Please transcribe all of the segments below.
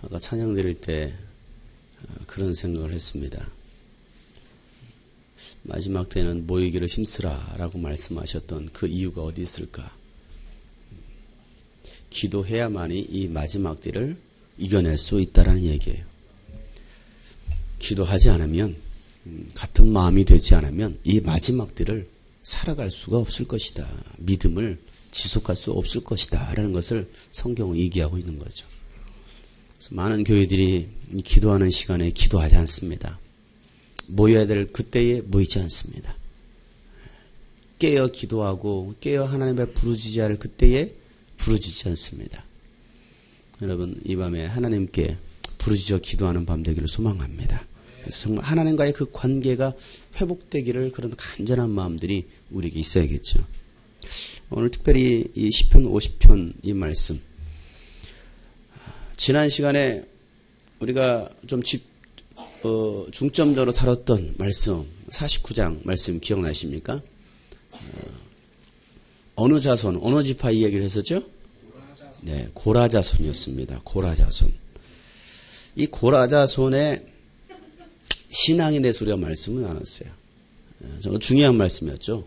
아까 찬양 드릴 때 그런 생각을 했습니다. 마지막 때는 모이기를 힘쓰라 라고 말씀하셨던 그 이유가 어디 있을까? 기도해야만이 이 마지막 때를 이겨낼 수 있다라는 얘기예요. 기도하지 않으면, 같은 마음이 되지 않으면 이 마지막 때를 살아갈 수가 없을 것이다. 믿음을 지속할 수 없을 것이다 라는 것을 성경은 얘기하고 있는 거죠. 그래서 많은 교회들이 기도하는 시간에 기도하지 않습니다. 모여야 될 그때에 모이지 않습니다. 깨어 기도하고 깨어 하나님의 부르짖어야 할 그때에 부르짖지 않습니다. 여러분, 이 밤에 하나님께 부르짖어 기도하는 밤 되기를 소망합니다. 그래서 정말 하나님과의 그 관계가 회복되기를 그런 간절한 마음들이 우리에게 있어야겠죠. 오늘 특별히 이 시편 50편 이 말씀, 지난 시간에 우리가 좀 중점적으로 다뤘던 말씀 49장 말씀 기억나십니까? 어느 자손, 어느 지파 이 얘기를 했었죠? 네, 고라자손이었습니다. 고라자손. 이 고라자손의 신앙에 대해서 우리가 말씀을 나눴어요. 정말 중요한 말씀이었죠.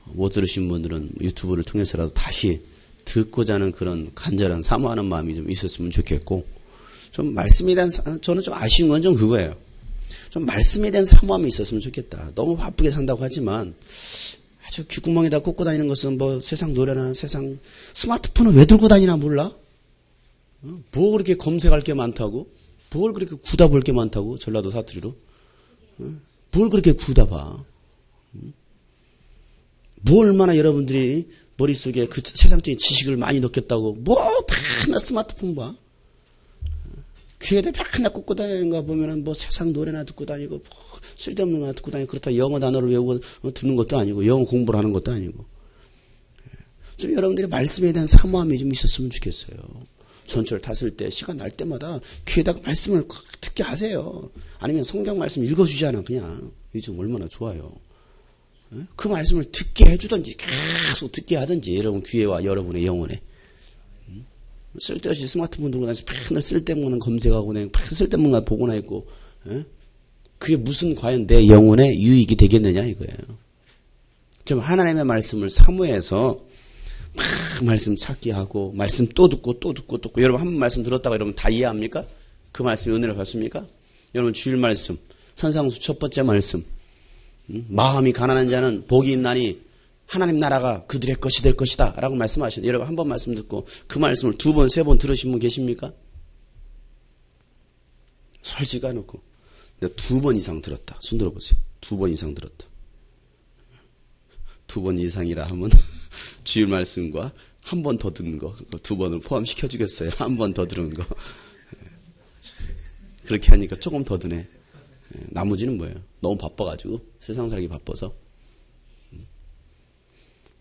못 들으신 분들은 유튜브를 통해서라도 다시 듣고자 하는 그런 간절한 사모하는 마음이 좀 있었으면 좋겠고, 좀 말씀에 대한, 저는 좀 아쉬운 건 좀 그거예요. 좀 말씀에 대한 사모함이 있었으면 좋겠다. 너무 바쁘게 산다고 하지만, 아주 귓구멍에다 꽂고 다니는 것은 뭐 세상 노래나 세상, 스마트폰을 왜 들고 다니나 몰라? 뭐 그렇게 검색할 게 많다고? 뭘 그렇게 구다 볼 게 많다고? 전라도 사투리로? 뭘 그렇게 구다 봐? 뭐 얼마나 여러분들이 머릿속에 그 세상적인 지식을 많이 넣겠다고 뭐 맨날 스마트폰 봐? 귀에다 맨날 꽂고 다니는 거 보면은 뭐 세상 노래나 듣고 다니고 뭐 쓸데없는 거 듣고 다니고, 그렇다 영어 단어를 외우고 듣는 것도 아니고 영어 공부를 하는 것도 아니고. 좀 여러분들이 말씀에 대한 사모함이 좀 있었으면 좋겠어요. 전철 탔을 때 시간 날 때마다 귀에다가 말씀을 듣게 하세요. 아니면 성경 말씀 읽어주잖아. 그냥 요즘 얼마나 좋아요. 그 말씀을 듣게 해주든지 계속 듣게 하든지, 여러분 귀에와 여러분의 영혼에. 쓸데없이 스마트폰 들고 다니면서 맨날 쓸데없는 검색하고 그냥 쓸데없는 거 보고나 있고, 그게 무슨 과연 내 영혼에 유익이 되겠느냐 이거예요. 좀 하나님의 말씀을 사모해서 막 말씀 찾기 하고, 말씀 또 듣고 또 듣고 또 듣고. 여러분 한 번 말씀 들었다가 여러분 다 이해합니까? 그 말씀에 은혜를 받습니까? 여러분 주일 말씀, 산상수 첫 번째 말씀, 마음이 가난한 자는 복이 있나니 하나님 나라가 그들의 것이 될 것이다 라고 말씀하시는데, 여러분 한 번 말씀 듣고 그 말씀을 두 번, 세 번 들으신 분 계십니까? 솔직히 않고 내가 두 번 이상 들었다. 손 들어보세요. 두 번 이상 들었다. 두 번 이상이라 하면 주일 말씀과 한 번 더 듣는 거, 두 번을 포함시켜 주겠어요. 한 번 더 들은 거. 그렇게 하니까 조금 더 드네. 나머지는 뭐예요? 너무 바빠가지고, 세상 살기 바빠서.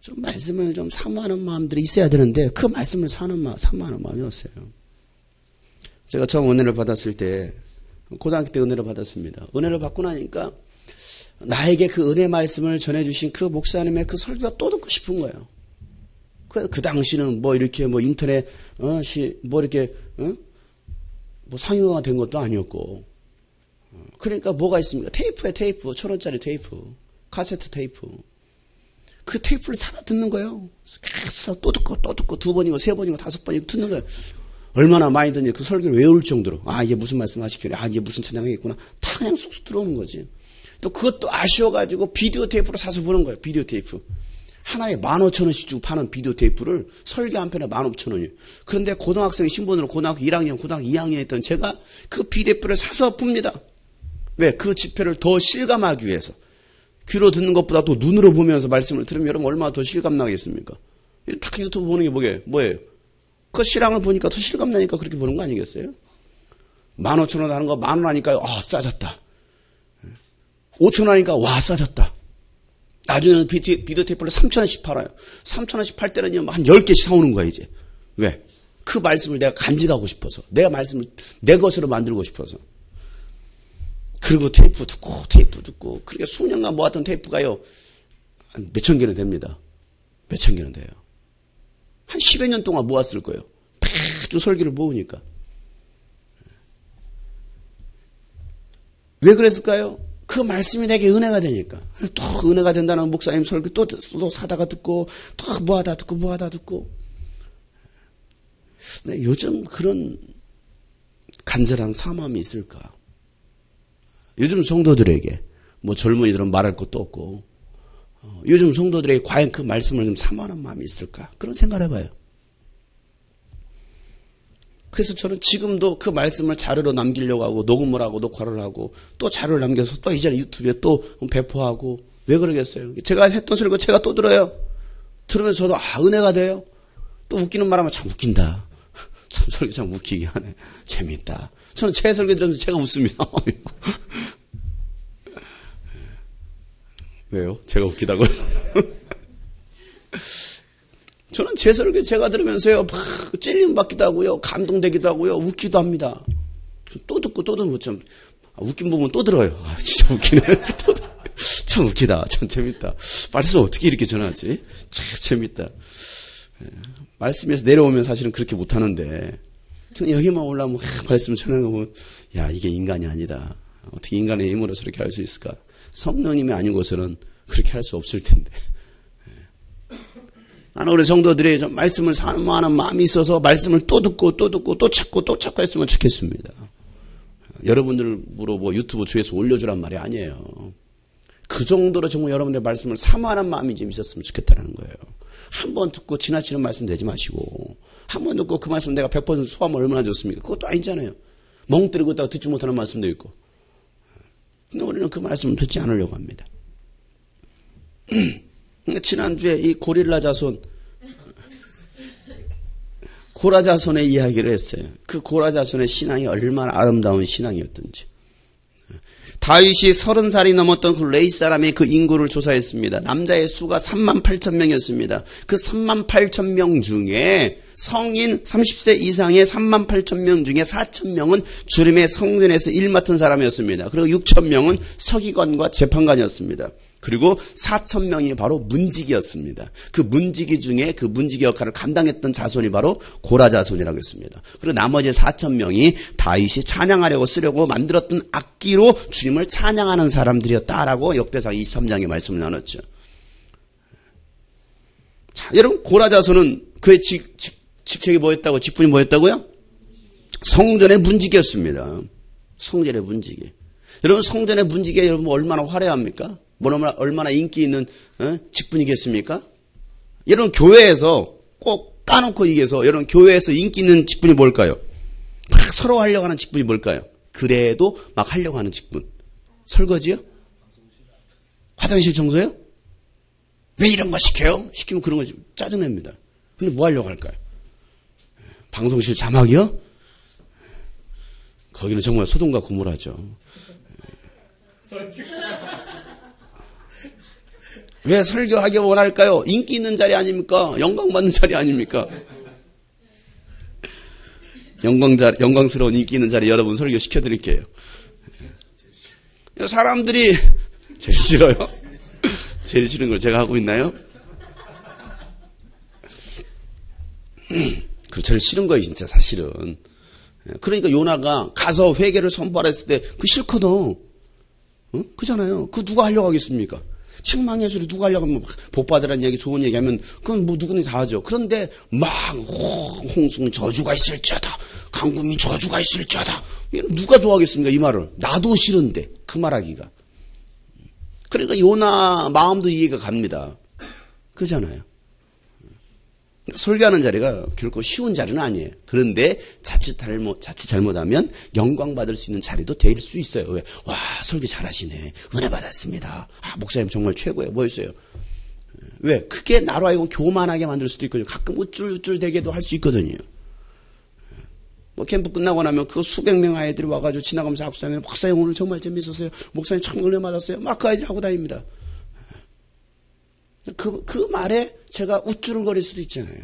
좀 말씀을 좀 사모하는 마음들이 있어야 되는데, 그 말씀을 사모하는 마음이 없어요. 제가 처음 은혜를 받았을 때, 고등학교 때 은혜를 받았습니다. 은혜를 받고 나니까 나에게 그 은혜 말씀을 전해주신 그 목사님의 그 설교가 또 듣고 싶은 거예요. 그 당시는 뭐 이렇게 뭐 인터넷, 뭐 이렇게, 뭐 상용화가 된 것도 아니었고. 그러니까 뭐가 있습니까? 테이프에 테이프, 1,000원짜리 테이프, 카세트 테이프. 그 테이프를 사다 듣는 거예요. 계속 또 듣고 또 듣고 두 번이고 세 번이고 다섯 번이고 듣는 거예요. 얼마나 많이 듣니 그 설교를 외울 정도로. 아, 이게 무슨 말씀 하시길래, 아, 이게 무슨 찬양이겠구나. 다 그냥 쑥쑥 들어오는 거지. 또 그것도 아쉬워가지고 비디오 테이프로 사서 보는 거예요. 비디오 테이프. 하나에 15,000원씩 주고 파는 비디오 테이프를 설교 한 편에 15,000원이에요. 그런데 고등학생 신분으로 고등학교 1학년, 고등학교 2학년에 있던 제가 그 비디오를 사서 봅니다. 왜? 그 집회를 더 실감하기 위해서. 귀로 듣는 것보다 또 눈으로 보면서 말씀을 들으면 여러분 얼마나 더 실감나겠습니까? 딱 유튜브 보는 게 뭐예요? 그 실황을 보니까 더 실감나니까 그렇게 보는 거 아니겠어요? 15,000원 하는 거 10,000원 하니까, 아, 싸졌다. 5,000원 하니까, 와, 싸졌다. 나중에는 비디오 테이프를 3,000원씩 팔아요. 3,000원씩 팔 때는 한 10개씩 사오는 거야, 이제. 왜? 그 말씀을 내가 간직하고 싶어서. 내가 말씀을 내 것으로 만들고 싶어서. 그리고 테이프 듣고. 그렇게 수년간 모았던 테이프가요, 몇천 개는 됩니다. 몇천 개는 돼요. 한 10여 년 동안 모았을 거예요. 아주 설교를 모으니까. 왜 그랬을까요? 그 말씀이 내게 은혜가 되니까. 또 은혜가 된다는 목사님 설교 또 사다가 듣고 또 뭐하다 듣고. 근데 요즘 그런 간절한 사모함이 있을까? 요즘 성도들에게 뭐 젊은이들은 말할 것도 없고 요즘 성도들에게 과연 그 말씀을 좀 사모하는 마음이 있을까? 그런 생각을 해봐요. 그래서 저는 지금도 그 말씀을 자료로 남기려고 하고 녹음을 하고 녹화를 하고 또 자료를 남겨서 또 이제 유튜브에 또 배포하고 왜 그러겠어요? 제가 했던 설교 제가 또 들어요. 들으면서 저도 은혜가 돼요. 또 웃기는 말하면 참 웃긴다. 참 설교 참 웃기게 하네. 재밌다. 저는 제 설교 들으면서 제가 웃습니다. 왜요? 제가 웃기다고요? 저는 제 설교 제가 들으면서요, 막 찔림 받기도 하고요, 감동되기도 하고요, 웃기도 합니다. 또 듣고 참 웃긴 부분 또 들어요. 진짜 웃기네. 참 웃기다. 참 재밌다. 말씀 어떻게 이렇게 전하지? 참 재밌다. 말씀에서 내려오면 사실은 그렇게 못하는데 여기만 올라오면 말씀을 전하는 거 보면 야 이게 인간이 아니다. 어떻게 인간의 힘으로 저렇게 할 수 있을까? 성령님이 아니고서는 그렇게 할 수 없을 텐데. 나는 우리 성도들이 좀 말씀을 사모하는 마음이 있어서 말씀을 또 듣고 또 찾고 했으면 좋겠습니다. 여러분들으로 뭐 유튜브 조회수 올려주란 말이 아니에요. 그 정도로 정말 여러분들 말씀을 사모하는 마음이 좀 있었으면 좋겠다는 거예요. 한 번 듣고 지나치는 말씀 되지 마시고 한 번 듣고 그 말씀 내가 100% 소화하면 얼마나 좋습니까? 그것도 아니잖아요. 멍 때리고 있다가 듣지 못하는 말씀도 있고. 근데 우리는 그 말씀을 듣지 않으려고 합니다. 지난주에 이 고라 자손의 이야기를 했어요. 그 고라 자손의 신앙이 얼마나 아름다운 신앙이었던지. 다윗이 30살이 넘었던 그 레이 사람의 그 인구를 조사했습니다. 남자의 수가 38,000명이었습니다. 그 38,000명 중에 성인 30세 이상의 38,000명 중에 4,000명은 주님의 성전에서 일 맡은 사람이었습니다. 그리고 6,000명은 서기관과 재판관이었습니다. 그리고 4,000명이 바로 문지기였습니다. 그 문지기 중에 그 문지기 역할을 감당했던 자손이 바로 고라 자손이라고 했습니다. 그리고 나머지 4,000명이 다윗이 찬양하려고 쓰려고 만들었던 악기로 주님을 찬양하는 사람들이었다라고 역대상 23장의 말씀을 나눴죠. 자, 여러분 고라 자손은 그의 직책이 뭐였다고? 직분이 뭐였다고요? 성전의 문지기였습니다. 성전의 문지기. 여러분 성전의 문지기가 여러분 얼마나 화려합니까? 얼마나 인기 있는 직분이겠습니까? 여러분 교회에서 꼭 까놓고 얘기해서 여러분 교회에서 인기 있는 직분이 뭘까요? 막 서로 하려고 하는 직분이 뭘까요? 그래도 막 하려고 하는 직분. 설거지요? 화장실 청소요? 왜 이런 거 시켜요? 시키면 그런 거 짜증냅니다. 근데 뭐 하려고 할까요? 방송실 자막이요? 거기는 정말 소돔과 고모라죠. 왜 설교하기 원할까요? 인기 있는 자리 아닙니까? 영광받는 자리 아닙니까? 영광스러운 인기 있는 자리 여러분 설교 시켜드릴게요. 사람들이 제일 싫어요? 제일 싫은 걸 제가 하고 있나요? 그 제일 싫은 거예요 진짜 사실은. 그러니까 요나가 가서 회개를 선포했을 때 그 싫거든. 그잖아요. 그거 누가 하려고 하겠습니까? 책망의 소리 누가 하려고 하면 복받으라는 얘기 좋은 얘기 하면 그건 뭐 누구나 다 하죠. 그런데 막 홍수는 저주가 있을지어다. 강구민 저주가 있을지어다. 누가 좋아하겠습니까? 이 말을. 나도 싫은데 그 말하기가. 그러니까 요나 마음도 이해가 갑니다. 그잖아요. 설교하는 자리가 결코 쉬운 자리는 아니에요. 그런데 자칫 잘못하면 영광 받을 수 있는 자리도 될 수 있어요. 왜? 와, 설교 잘하시네. 은혜 받았습니다. 목사님 정말 최고예요. 뭐였어요? 왜? 그게 나로 하여금 교만하게 만들 수도 있거든요. 가끔 우쭐우쭐대게도 할 수 있거든요. 뭐 캠프 끝나고 나면 그 수백 명 아이들이 와가지고 지나가면서 학사님, 목사님 오늘 정말 재밌었어요. 목사님 참 은혜 받았어요. 막 그 아이들 하고 다닙니다. 그 말에 제가 우쭐거릴 수도 있잖아요.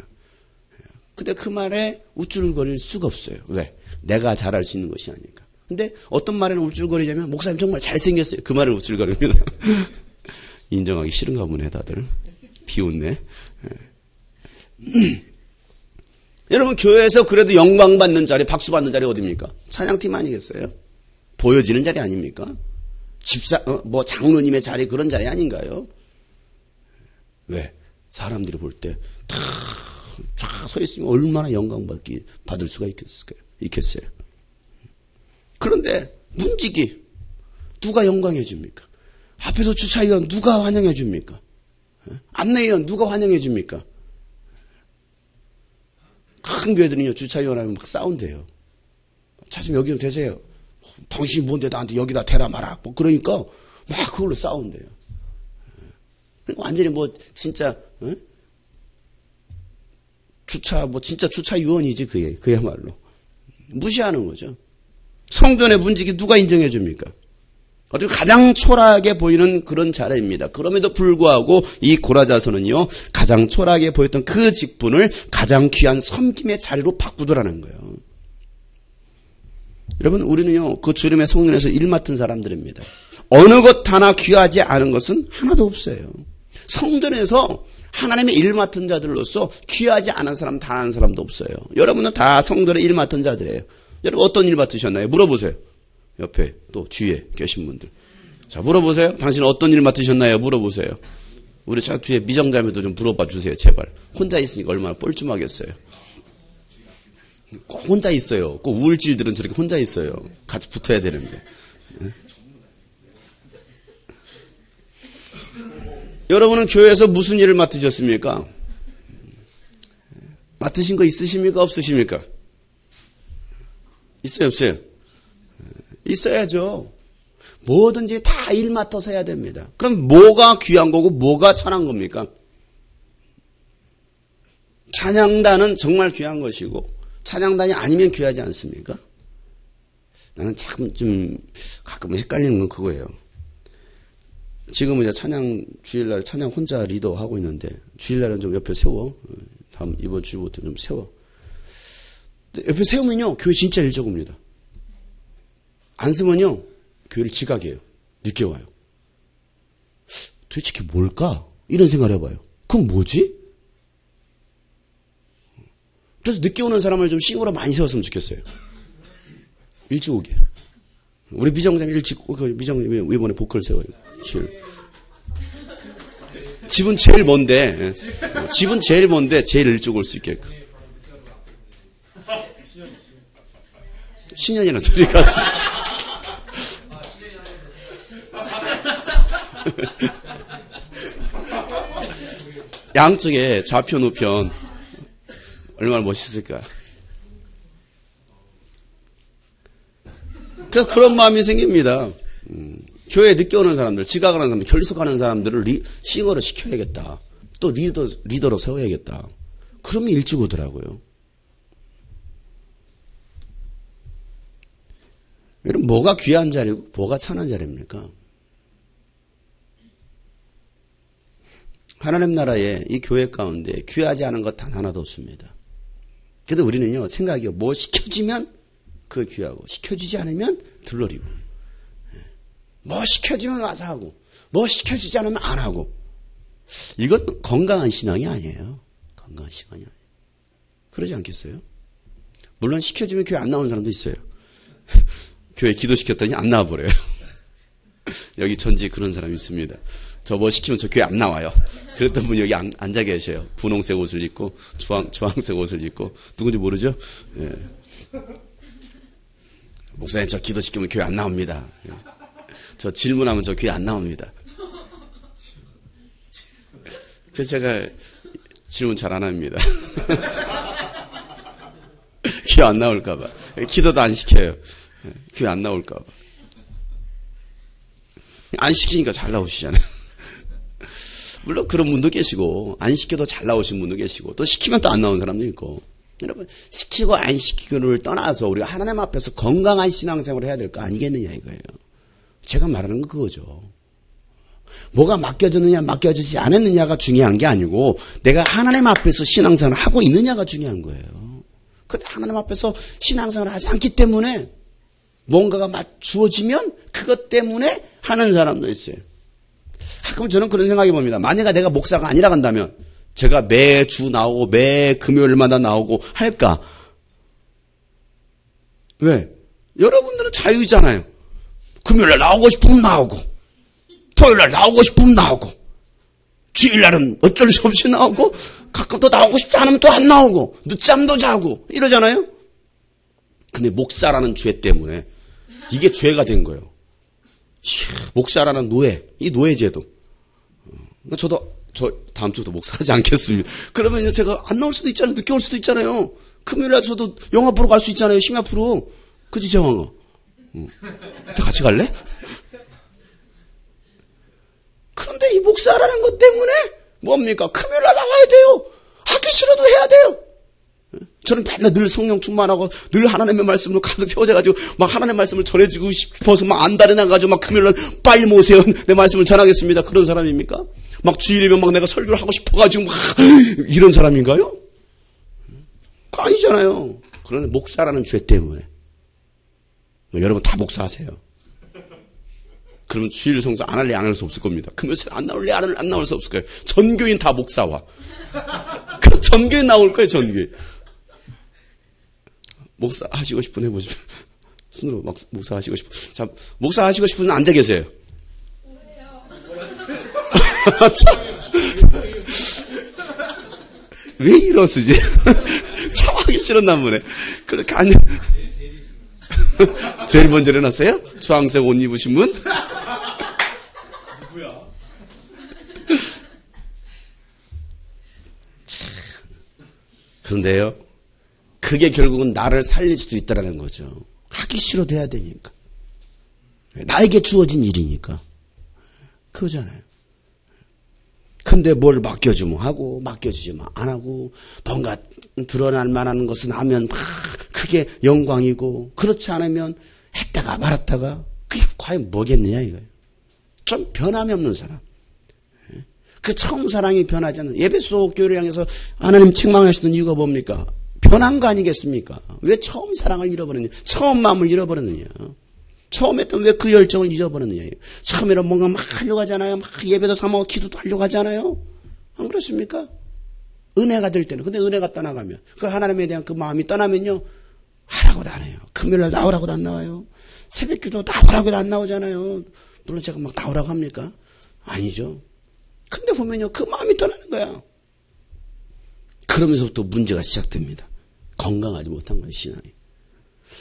근데 그 말에 우쭐거릴 수가 없어요. 왜? 내가 잘할 수 있는 것이 아니니까. 근데 어떤 말에는 우쭐거리냐면 목사님 정말 잘생겼어요. 그 말을 우쭐거립니다. 인정하기 싫은가 보네 다들. 비웃네. 여러분 교회에서 그래도 영광받는 자리, 박수받는 자리 어디입니까? 찬양팀 아니겠어요? 보여지는 자리 아닙니까? 장로님의 자리 그런 자리 아닌가요? 왜? 사람들이 볼 때 다 쫙 서 있으면 얼마나 영광 받을 수가 있겠어요. 그런데 문지기 누가 영광해 줍니까? 앞에서 주차위원 누가 환영해 줍니까? 안내위원 누가 환영해 줍니까? 큰 교회들은요, 주차위원 하면 막 싸운대요. 차좀 여기 좀 대세요. 당신이 뭔데 나한테 여기다 대라 마라. 뭐 그러니까 막 그걸로 싸운대요. 완전히 뭐 진짜 진짜 주차위원이지 그야말로 무시하는 거죠. 성전의 문지기 누가 인정해 줍니까? 어떻게 가장 초라하게 보이는 그런 자리입니다. 그럼에도 불구하고 이 고라자손은요, 가장 초라하게 보였던 그 직분을 가장 귀한 섬김의 자리로 바꾸더라는 거예요. 여러분, 우리는요, 그 주름의 성전에서 일 맡은 사람들입니다. 어느 것 하나 귀하지 않은 것은 하나도 없어요. 성전에서 하나님의 일 맡은 자들로서 귀하지 않은 사람 단 한 사람도 없어요. 여러분은 다 성전의 일 맡은 자들이에요. 여러분 어떤 일 맡으셨나요? 물어보세요. 옆에 또 뒤에 계신 분들. 자, 물어보세요. 당신은 어떤 일 맡으셨나요? 물어보세요. 우리 저 뒤에 미정자매도 좀 물어봐 주세요. 제발. 혼자 있으니까 얼마나 뻘쭘하겠어요. 꼭 혼자 있어요. 꼭 우울질들은 저렇게 혼자 있어요. 같이 붙어야 되는데. 여러분은 교회에서 무슨 일을 맡으셨습니까? 맡으신 거 있으십니까? 없으십니까? 있어요, 없어요? 있어야죠. 뭐든지 다 일 맡아서 해야 됩니다. 그럼 뭐가 귀한 거고 뭐가 천한 겁니까? 찬양단은 정말 귀한 것이고 찬양단이 아니면 귀하지 않습니까? 나는 좀 가끔 헷갈리는 건 그거예요. 지금은 이제 찬양 주일날 찬양 혼자 리더하고 있는데 주일날은 좀 옆에 세워. 이번 주부터 좀 세워. 옆에 세우면요 교회 진짜 일찍 옵니다. 안 쓰면요 교회를 지각해요. 늦게 와요. 도대체 그게 뭘까? 이런 생각을 해봐요. 그럼 뭐지? 그래서 늦게 오는 사람을 좀 싱으로 많이 세웠으면 좋겠어요. 일찍 오게. 우리 미정장이 일찍 미정장이 이번에 보컬 세워요. 집은 제일 먼데 제일 일찍 올 수 있게끔. 신년이라는 소리가 양쪽에 좌편 우편 얼마나 멋있을까. 그래서 그런 마음이 생깁니다. 교회에 늦게 오는 사람들, 지각을 하는 사람들, 결석하는 사람들을 싱어로 시켜야겠다. 또 리더로 세워야겠다. 그러면 일찍 오더라고요. 여러분, 뭐가 귀한 자리고 뭐가 천한 자리입니까? 하나님 나라에 이 교회 가운데 귀하지 않은 것 단 하나도 없습니다. 그래도 우리는요, 생각이요. 뭐 시켜주면 그거 귀하고, 시켜주지 않으면 들러리고. 뭐 시켜주면 와서 하고, 뭐 시켜주지 않으면 안 하고. 이건 건강한 신앙이 아니에요. 건강한 신앙이 아니에요. 그러지 않겠어요? 물론 시켜주면 교회 안 나오는 사람도 있어요. 교회 기도시켰더니 안 나와버려요. 여기 전직 그런 사람이 있습니다. 저 뭐 시키면 저 교회 안 나와요. 그랬던 분이 여기 앉아 계셔요. 분홍색 옷을 입고 주황색 옷을 입고 누군지 모르죠? 예. 목사님 저 기도시키면 교회 안 나옵니다. 예. 저 질문하면 저 교회 안 나옵니다. 그래서 제가 질문 잘 안 합니다. 교회 안 나올까 봐. 기도도 안 시켜요. 교회 안 나올까 봐. 안 시키니까 잘 나오시잖아요. 물론 그런 분도 계시고 안 시켜도 잘 나오신 분도 계시고 또 시키면 또 안 나오는 사람도 있고. 여러분 시키고 안 시키고를 떠나서 우리가 하나님 앞에서 건강한 신앙생활을 해야 될 거 아니겠느냐 이거예요. 제가 말하는 건 그거죠. 뭐가 맡겨졌느냐 맡겨지지 않았느냐가 중요한 게 아니고 내가 하나님 앞에서 신앙생활을 하고 있느냐가 중요한 거예요. 근데 하나님 앞에서 신앙생활을 하지 않기 때문에 뭔가가 주어지면 그것 때문에 하는 사람도 있어요. 가끔 저는 그런 생각해 봅니다. 만약에 내가 목사가 아니라 간다면 제가 매주 나오고 매 금요일마다 나오고 할까? 왜? 여러분들은 자유잖아요. 금요일날 나오고 싶으면 나오고, 토요일날 나오고 싶으면 나오고, 주일날은 어쩔 수 없이 나오고, 가끔 또 나오고 싶지 않으면 또 안 나오고, 늦잠도 자고, 이러잖아요? 근데 목사라는 죄 때문에 이게 죄가 된 거예요. 목사라는 노예, 이 노예제도. 저 다음 주도 목사하지 않겠습니다. 그러면 제가 안 나올 수도 있잖아요. 늦게 올 수도 있잖아요. 금요일날 저도 영화 보러 갈 수 있잖아요. 심야 프로. 그치, 정황아? 같이 갈래? 그런데 이 목사라는 것 때문에 뭡니까? 금요일날 나와야 돼요. 하기 싫어도 해야 돼요. 저는 맨날 늘 성령 충만하고 늘 하나님의 말씀으로 가득 채워져가지고 막 하나님의 말씀을 전해주고 싶어서 막 안달이 나가지고 막 금요일날 빨리 모세요. 내 말씀을 전하겠습니다. 그런 사람입니까? 막 주일이면 막 내가 설교를 하고 싶어가지고 막 이런 사람인가요? 그거 아니잖아요. 그러나 목사라는 죄 때문에. 여러분 다 목사하세요. 그러면 주일 성수 안 할래 안 할 수 없을 겁니다. 금요일 안 나올래 안 나올 수 없을 거예요. 전교인 다 목사와. 그럼 전교인 나올 거예요. 전교인. 목사 하시고 싶은 해보시면 손으로 목사 하시고 싶은. 자, 목사 하시고 싶은 앉아 계세요. 왜 이러시지? 참 하기 싫었나 보네. 그렇게 안. 제일 먼저 일어났어요? 주황색 옷 입으신 분? 누구야? 그런데요, 그게 결국은 나를 살릴 수도 있다라는 거죠. 하기 싫어도 해야 되니까. 나에게 주어진 일이니까. 그거잖아요. 근데 뭘 맡겨주면 하고, 맡겨주지만 안 하고, 뭔가 드러날 만한 것은 하면 막 그게 영광이고, 그렇지 않으면 했다가 말았다가, 그게 과연 뭐겠느냐, 이거예요. 좀 변함이 없는 사람. 그 처음 사랑이 변하지 않는, 에베소 교회를 향해서 하나님 책망하시던 이유가 뭡니까? 변한 거 아니겠습니까? 왜 처음 사랑을 잃어버렸느냐? 처음 마음을 잃어버렸느냐? 처음 했던 왜 그 열정을 잊어버렸느냐? 처음에는 뭔가 막 하려고 하잖아요. 막 예배도 사모하고 기도도 하려고 하잖아요. 안 그렇습니까? 은혜가 될 때는. 근데 은혜가 떠나가면, 그 하나님에 대한 그 마음이 떠나면요, 하라고도 안 해요. 금요일날 나오라고도 안 나와요. 새벽 기도 나오라고도 안 나오잖아요. 물론 제가 막 나오라고 합니까? 아니죠. 근데 보면요, 그 마음이 떠나는 거야. 그러면서부터 문제가 시작됩니다. 건강하지 못한 거예요, 신앙이.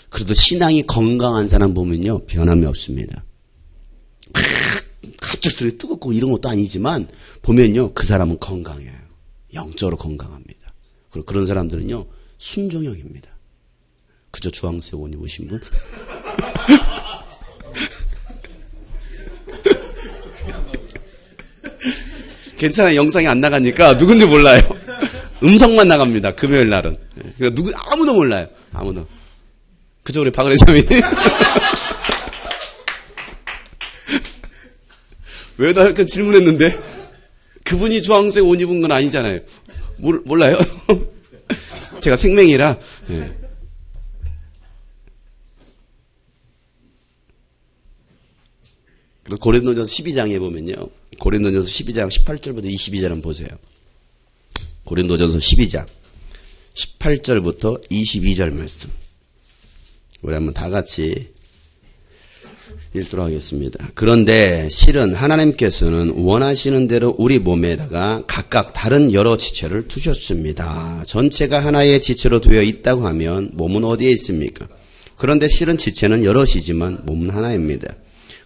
그래도 신앙이 건강한 사람 보면요, 변함이 없습니다. 갑작스레 뜨겁고 이런 것도 아니지만, 보면요, 그 사람은 건강해요. 영적으로 건강합니다. 그리고 그런 사람들은요, 순종형입니다. 그저 주황색 옷 입으신 분? 괜찮아요. 영상이 안 나가니까 누군지 몰라요. 음성만 나갑니다. 금요일 날은. 그러니까 아무도 몰라요. 아무도. 그저 우리 박은혜 자매님. 왜 나 이렇게 질문했는데? 그분이 주황색 옷 입은 건 아니잖아요. 몰라요? 제가 생명이라. 네. 고린도전서 12장에 보면요. 고린도전서 12장 18절부터 22절 한번 보세요. 고린도전서 12장 18절부터 22절 말씀. 우리 한번 다 같이 읽도록 하겠습니다. 그런데 실은 하나님께서는 원하시는 대로 우리 몸에다가 각각 다른 여러 지체를 두셨습니다. 전체가 하나의 지체로 되어 있다고 하면 몸은 어디에 있습니까? 그런데 실은 지체는 여럿이지만 몸은 하나입니다.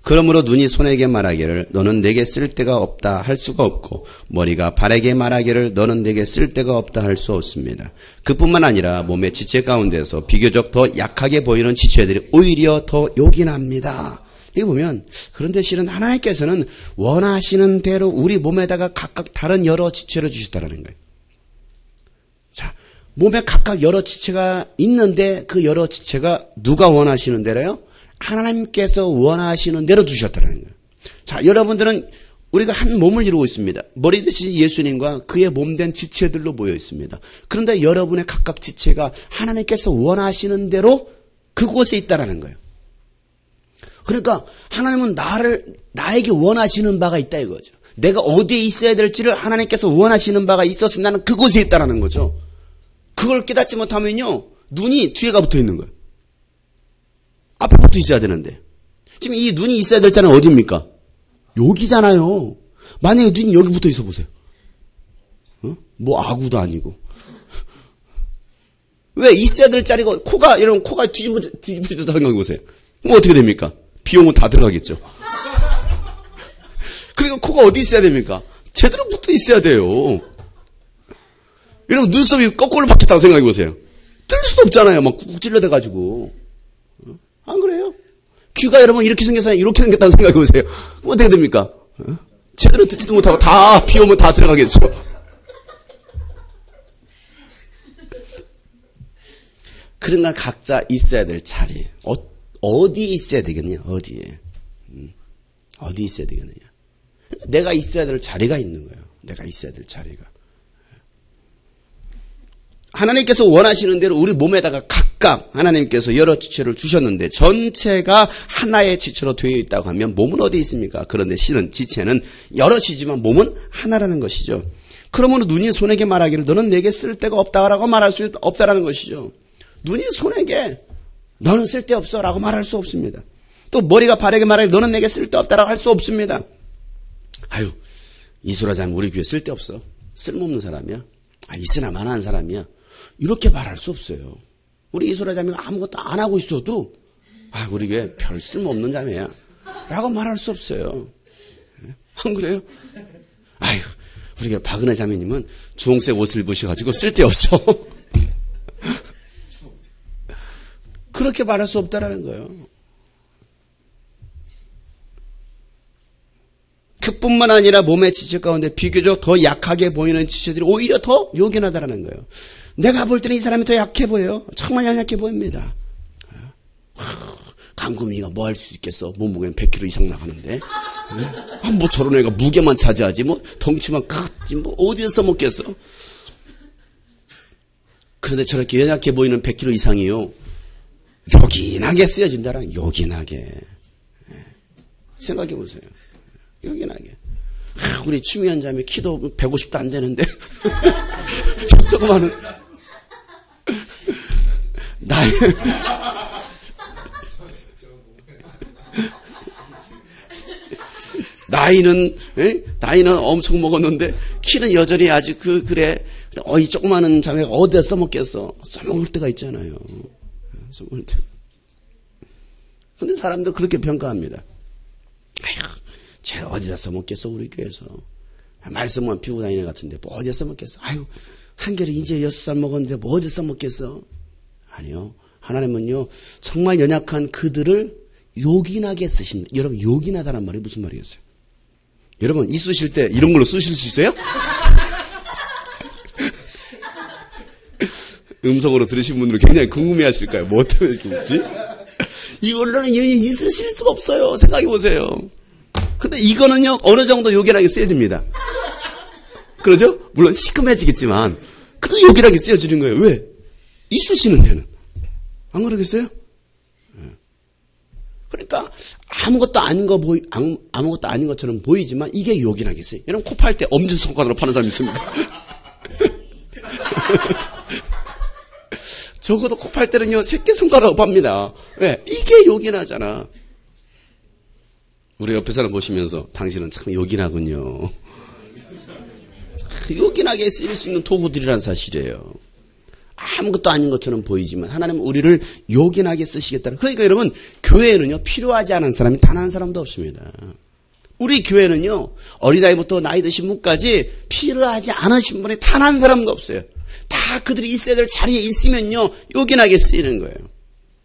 그러므로 눈이 손에게 말하기를 너는 내게 쓸데가 없다 할 수가 없고 머리가 발에게 말하기를 너는 내게 쓸데가 없다 할 수 없습니다. 그뿐만 아니라 몸의 지체 가운데서 비교적 더 약하게 보이는 지체들이 오히려 더 요긴합니다. 여기 보면 그런데 실은 하나님께서는 원하시는 대로 우리 몸에다가 각각 다른 여러 지체를 주셨다는 거예요. 자, 몸에 각각 여러 지체가 있는데 그 여러 지체가 누가 원하시는 대로요? 하나님께서 원하시는 대로 두셨다는 거예요. 자, 여러분들은 우리가 한 몸을 이루고 있습니다. 머리 대신 예수님과 그의 몸된 지체들로 모여 있습니다. 그런데 여러분의 각각 지체가 하나님께서 원하시는 대로 그곳에 있다라는 거예요. 그러니까 하나님은 나에게 원하시는 바가 있다 이거죠. 내가 어디에 있어야 될지를 하나님께서 원하시는 바가 있어서 나는 그곳에 있다라는 거죠. 그걸 깨닫지 못하면요, 눈이 뒤에가 붙어 있는 거예요. 앞에 붙어 있어야 되는데. 지금 이 눈이 있어야 될 자는 어디입니까? 여기잖아요. 만약에 눈이 여기 붙어 있어 보세요. 뭐 아구도 아니고. 왜 있어야 될 자리가 코가 이런 코가 뒤집어졌다 생각해 보세요. 그럼 어떻게 됩니까? 비용은 다 들어가겠죠. 그러니까 코가 어디 있어야 됩니까? 제대로 붙어 있어야 돼요. 이러면 눈썹이 거꾸로 박혔다고 생각해 보세요. 뜰 수도 없잖아요. 막 꾹 찔러대가지고. 안 그래요? 귀가 여러분 이렇게 생겨서 이렇게 생겼다고 생각해 보세요. 그럼 어떻게 됩니까? 제대로 듣지도 못하고 다 비오면 다 들어가겠죠. 그러니까 각자 있어야 될 자리. 어디 있어야 되겠냐? 어디에? 어디 있어야 되겠느냐? 내가 있어야 될 자리가 있는 거예요. 내가 있어야 될 자리가. 하나님께서 원하시는 대로 우리 몸에다가 각각 하나님께서 여러 지체를 주셨는데 전체가 하나의 지체로 되어 있다고 하면 몸은 어디 있습니까? 그런데 실은 지체는 여럿이지만 몸은 하나라는 것이죠. 그러면 눈이 손에게 말하기를 너는 내게 쓸데가 없다라고 말할 수 없다라는 것이죠. 눈이 손에게 너는 쓸데없어 라고 말할 수 없습니다. 또 머리가 발에게 말하기를 너는 내게 쓸데없다라고 할 수 없습니다. 아유 이수라자면 우리 교회 쓸데없어. 쓸모없는 사람이야. 있으나 마나한 사람이야. 이렇게 말할 수 없어요. 우리 이소라 자매가 아무것도 안 하고 있어도 우리 교회 별 쓸모없는 자매야 라고 말할 수 없어요. 안 그래요? 아유 우리 교회 박은혜 자매님은 주홍색 옷을 입으셔가지고 쓸데없어. 그렇게 말할 수 없다라는 거예요. 그뿐만 아니라 몸의 지체 가운데 비교적 더 약하게 보이는 지체들이 오히려 더 요긴하다라는 거예요. 내가 볼 때는 이 사람이 더 약해 보여요. 정말 연약해 보입니다. 강구민이가 뭐 할 수 있겠어. 몸무게는 100kg 이상 나가는데. 뭐 저런 애가 무게만 차지하지. 뭐 덩치만 크지. 뭐 어디서 써먹겠어. 그런데 저렇게 연약해 보이는 100kg 이상이요. 요긴하게 쓰여진다라는 요긴하게. 생각해 보세요. 요긴하게. 우리 추미연 자매 키도 150도 안 되는데. 조그마한 나이는 엄청 먹었는데 키는 여전히 아직 그래. 이 조그마한 자매가 어디다 써먹겠어. 써먹을 때가 있잖아요. 써먹을 때. 근데 사람들 그렇게 평가합니다. 쟤 어디다 써먹겠어 우리 교회에서. 말씀만 피우고 다니는 것 같은데 뭐 어디다 써먹겠어. 한결에 이제 6살 먹었는데 뭐 어디다 써먹겠어. 아니요. 하나님은요 정말 연약한 그들을 요긴하게 쓰신다. 여러분 요긴하다는 말이 무슨 말이겠어요? 여러분 이 쓰실 때 이런 걸로 쓰실 수 있어요? 음성으로 들으신 분들은 굉장히 궁금해하실 거예요. 뭐 때문에 이렇게 이걸로는 있으실 수가 없어요. 생각해 보세요. 근데 이거는요 어느 정도 요긴하게 쓰여집니다. 그러죠? 물론 시큼해지겠지만 그래도 요긴하게 쓰여지는 거예요. 왜? 있으시는 데는 안 그러겠어요? 그러니까 아무것도 아닌 것처럼 보이지만 이게 요긴하게 쓰여요. 여러분 코 팔 때 엄지손가락으로 파는 사람 있습니까? 적어도 코 팔 때는요 새끼손가락으로 팝니다. 왜? 이게 요긴하잖아. 우리 옆에 사람 보시면서 당신은 참 요긴하군요. 요긴하게 쓰일 수 있는 도구들이란 사실이에요. 아무것도 아닌 것처럼 보이지만 하나님은 우리를 요긴하게 쓰시겠다. 그러니까 여러분 교회에는요 필요하지 않은 사람이 단 한 사람도 없습니다. 우리 교회는요 어린아이부터 나이 드신 분까지 필요하지 않으신 분이 단 한 사람도 없어요. 다 그들이 있어야 될 자리에 있으면요 요긴하게 쓰이는 거예요.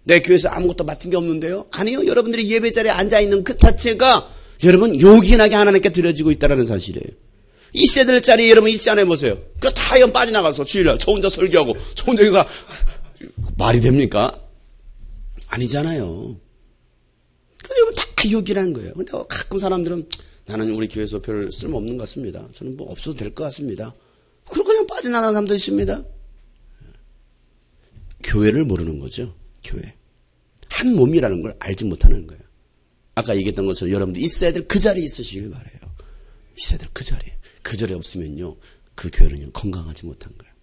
내 교회에서 아무것도 맡은 게 없는데요? 아니요. 여러분들이 예배 자리에 앉아있는 그 자체가 여러분 요긴하게 하나님께 드려지고 있다는 사실이에요. 있어야 될 자리에 여러분 있지 않아 보세요. 그 다 빠져나가서 주일날 저 혼자 설교하고 저 혼자 여기서 말이 됩니까? 아니잖아요. 그래서 여러분 다 요긴한 거예요. 근데 가끔 사람들은 나는 우리 교회에서 별 쓸모없는 것 같습니다. 저는 뭐 없어도 될 것 같습니다. 그리고 그냥 빠져나가는 사람도 있습니다. 교회를 모르는 거죠. 교회. 한 몸이라는 걸 알지 못하는 거예요. 아까 얘기했던 것처럼 여러분들 있어야 될 그 자리에 있으시길 바라요. 있어야 될 그 자리에. 그 자리에 없으면요. 그 교회는요. 건강하지 못한 거예요.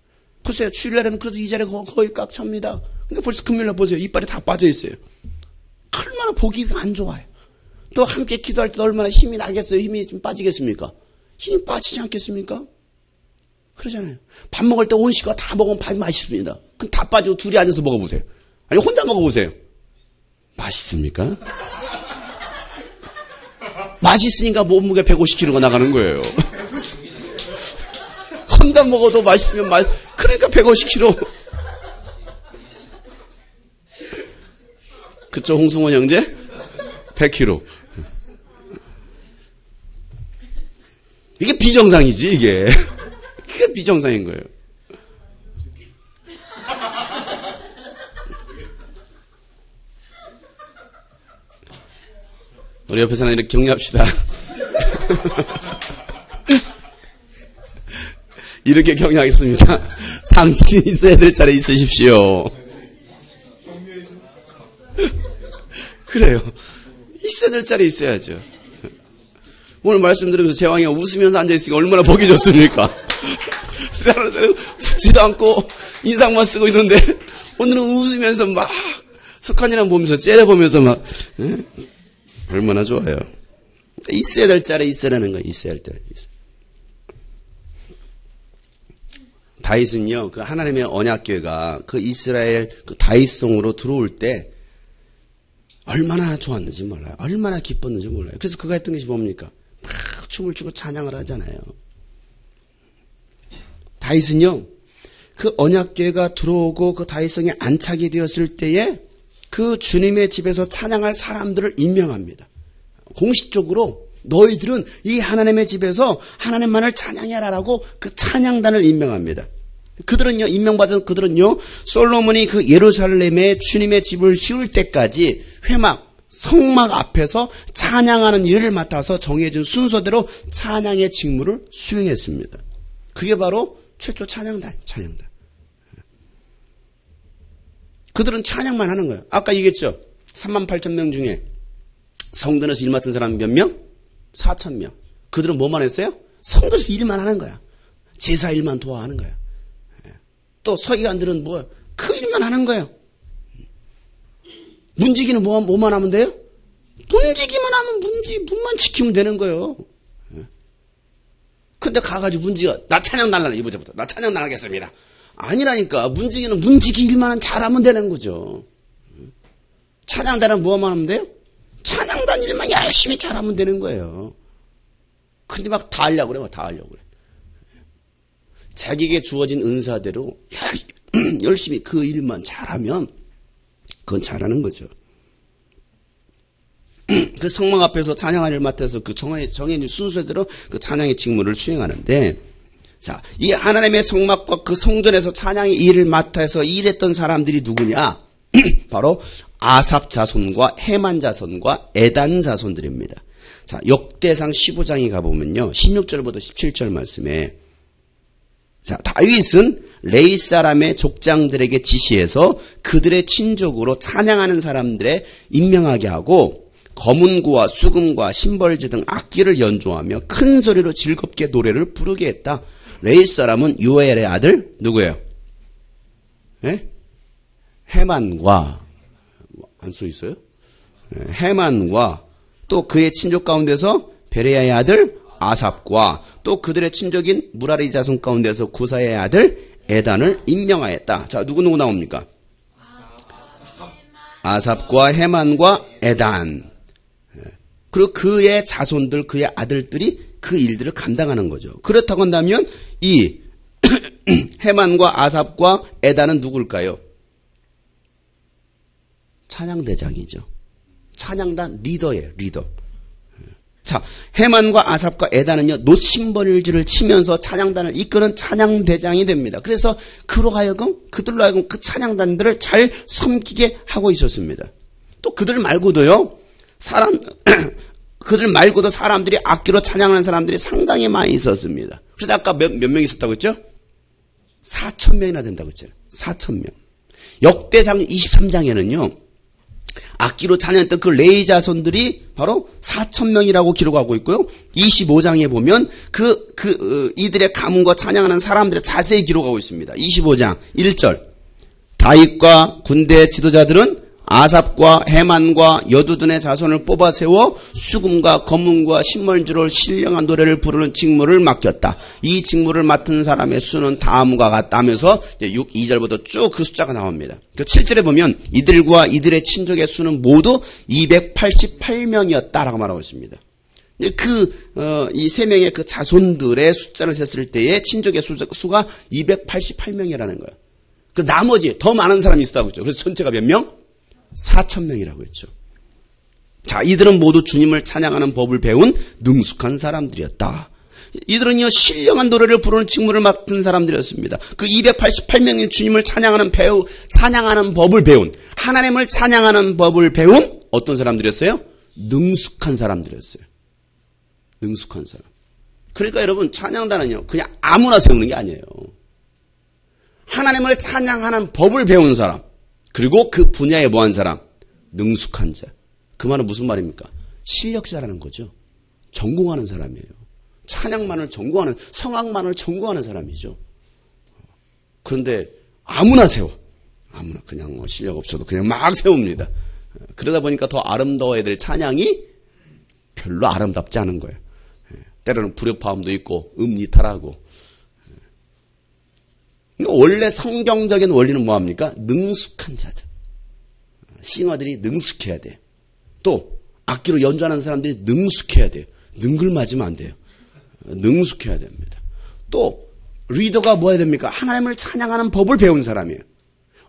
보세요. 주일날에는 그래도 이 자리가 거의 꽉 찹니다. 근데 벌써 금요일날 보세요. 이빨이 다 빠져 있어요. 얼마나 보기가 안 좋아요. 또 함께 기도할 때 얼마나 힘이 나겠어요? 힘이 좀 빠지겠습니까? 힘이 빠지지 않겠습니까? 그러잖아요. 밥 먹을 때 온 식구가 다 먹으면 밥이 맛있습니다. 그럼 다 빠지고 둘이 앉아서 먹어보세요. 아니 혼자 먹어보세요. 맛있습니까? 맛있으니까 몸무게 150kg가 나가는 거예요. 혼자 먹어도 맛있으면 그러니까 150kg. 그쵸, 홍승원 형제? 100kg. 이게 비정상이지, 이게. 그게 비정상인 거예요. 우리 옆에 사람 이렇게 격려합시다. 이렇게 격려하겠습니다. 당신이 있어야 될 자리에 있으십시오. 그래요. 있어야 될 자리에 있어야죠. 오늘 말씀 들으면서 제왕이가 웃으면서 앉아있으니까 얼마나 보기 좋습니까? 사람들은 웃지도 않고 인상만 쓰고 있는데 오늘은 웃으면서 막 석한이랑 보면서 째려보면서 막 얼마나 좋아요. 있어야 될 자리에 있어라는 거예요. 있어야 할 때. 다윗은요, 그 하나님의 언약궤가 그 이스라엘 그 다윗성으로 들어올 때 얼마나 좋았는지 몰라요. 얼마나 기뻤는지 몰라요. 그래서 그가 했던 것이 뭡니까? 막 춤을 추고 찬양을 하잖아요. 다윗은요, 그 언약궤가 들어오고 그 다윗성에 안착이 되었을 때에 그 주님의 집에서 찬양할 사람들을 임명합니다. 공식적으로 너희들은 이 하나님의 집에서 하나님만을 찬양해라라고 그 찬양단을 임명합니다. 그들은요, 임명받은 그들은요, 솔로몬이 그 예루살렘에 주님의 집을 지을 때까지 회막, 성막 앞에서 찬양하는 일을 맡아서 정해진 순서대로 찬양의 직무를 수행했습니다. 그게 바로 최초 찬양단. 그들은 찬양만 하는 거예요. 아까 얘기했죠. 38,000명 중에 성전에서 일 맡은 사람이 몇 명? 4,000명. 그들은 뭐만 했어요? 성전에서 일만 하는 거야. 제사 일만 도와하는 거야. 또 서기관들은 뭐야? 그 일만 하는 거예요. 문지기는 뭐만 하면 돼요? 문지기만 하면 문만 지키면 되는 거예요. 근데 가가지고 문지기가 나 찬양 달라는 이번부터 나 찬양 나가겠습니다. 아니라니까. 문지기는 문지기 일만 잘하면 되는 거죠. 찬양단은 뭐만 하면 돼요? 찬양단 일만 열심히 잘하면 되는 거예요. 근데 막 다 하려고 그래. 다 하려고 그래. 자기에게 주어진 은사대로 열심히 그 일만 잘하면 그건 잘하는 거죠. 그 성막 앞에서 찬양을 맡아서 그 정해진 순서대로 그 찬양의 직무를 수행하는데, 자, 이 하나님의 성막과 그 성전에서 찬양의 일을 맡아서 일했던 사람들이 누구냐? 바로 아삽 자손과 헤만 자손과 에단 자손들입니다. 자, 역대상 15장에 가보면요, 16절부터 17절 말씀에, 자, 다윗은 레위 사람의 족장들에게 지시해서 그들의 친족으로 찬양하는 사람들의 임명하게 하고 검은구와 수금과 심벌지 등 악기를 연주하며 큰 소리로 즐겁게 노래를 부르게 했다. 레위 사람은 요엘의 아들 누구예요? 예? 헤만과 안 써 있어요? 헤만과 또 그의 친족 가운데서 베레야의 아들 아삽과 또 그들의 친족인 무라리 자손 가운데서 구사의 아들 에단을 임명하였다. 자, 누구 나옵니까? 아삽과 헤만과 에단. 그리고 그의 자손들, 그의 아들들이 그 일들을 감당하는 거죠. 그렇다고 한다면 이 헤만과 아삽과 에단은 누굴까요? 찬양대장이죠. 찬양단 리더예요. 리더. 자, 헤만과 아삽과 에단은요, 노심벌지를 치면서 찬양단을 이끄는 찬양대장이 됩니다. 그래서 그들로 하여금 그 찬양단들을 잘 섬기게 하고 있었습니다. 또 그들 말고도 사람들이 악기로 찬양하는 사람들이 상당히 많이 있었습니다. 그래서 아까 몇 명 있었다고 했죠? 4,000명이나 된다고 했잖아요. 4,000명. 역대상 23장에는요, 악기로 찬양했던 그 레위 자손들이 바로 4,000명이라고 기록하고 있고요. 25장에 보면 이들의 가문과 찬양하는 사람들을 자세히 기록하고 있습니다. 25장 1절. 다윗과 군대 지도자들은 아삽과 헤만과 여두둔의 자손을 뽑아 세워 수금과 검은과 신물주로 신령한 노래를 부르는 직무를 맡겼다. 이 직무를 맡은 사람의 수는 다음과 같다 하면서 2절부터 쭉 그 숫자가 나옵니다. 7절에 보면 이들과 이들의 친족의 수는 모두 288명이었다라고 말하고 있습니다. 이 세 명의 그 자손들의 숫자를 셌을 때의 친족의 수가 288명이라는 거예요. 그 나머지 더 많은 사람이 있었다고 했죠. 그래서 전체가 몇 명? 4,000명이라고 했죠. 자, 이들은 모두 주님을 찬양하는 법을 배운 능숙한 사람들이었다. 이들은요, 신령한 노래를 부르는 직무를 맡은 사람들이었습니다. 그 288명이 주님을 찬양하는 법을 배운, 하나님을 찬양하는 법을 배운 어떤 사람들이었어요? 능숙한 사람들이었어요. 능숙한 사람. 그러니까 여러분, 찬양단은요, 그냥 아무나 세우는 게 아니에요. 하나님을 찬양하는 법을 배운 사람, 그리고 그 분야에 뭐한 사람? 능숙한 자. 그 말은 무슨 말입니까? 실력자라는 거죠. 전공하는 사람이에요. 찬양만을 전공하는, 성악만을 전공하는 사람이죠. 그런데 아무나 세워. 아무나 그냥 실력 없어도 그냥 막 세웁니다. 그러다 보니까 더 아름다워야 될 찬양이 별로 아름답지 않은 거예요. 때로는 불협화음도 있고 음이탈하고. 원래 성경적인 원리는 뭐합니까? 능숙한 자들. 싱어들이 능숙해야 돼요. 또 악기로 연주하는 사람들이 능숙해야 돼요. 능글맞으면 안 돼요. 능숙해야 됩니다. 또 리더가 뭐 해야 됩니까? 하나님을 찬양하는 법을 배운 사람이에요.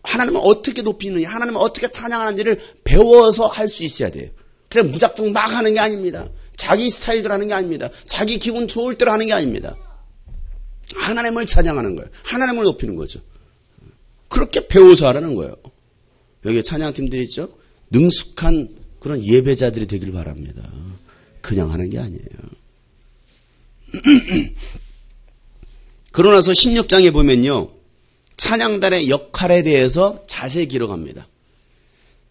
하나님을 어떻게 높이느냐, 하나님을 어떻게 찬양하는지를 배워서 할 수 있어야 돼요. 그냥 무작정 막 하는 게 아닙니다. 자기 스타일대로 하는 게 아닙니다. 자기 기분 좋을 대로 하는 게 아닙니다. 하나님을 찬양하는 거예요. 하나님을 높이는 거죠. 그렇게 배워서 하라는 거예요. 여기 찬양팀들이 있죠? 능숙한 그런 예배자들이 되길 바랍니다. 그냥 하는 게 아니에요. 그러나서 16장에 보면요, 찬양단의 역할에 대해서 자세히 기록합니다.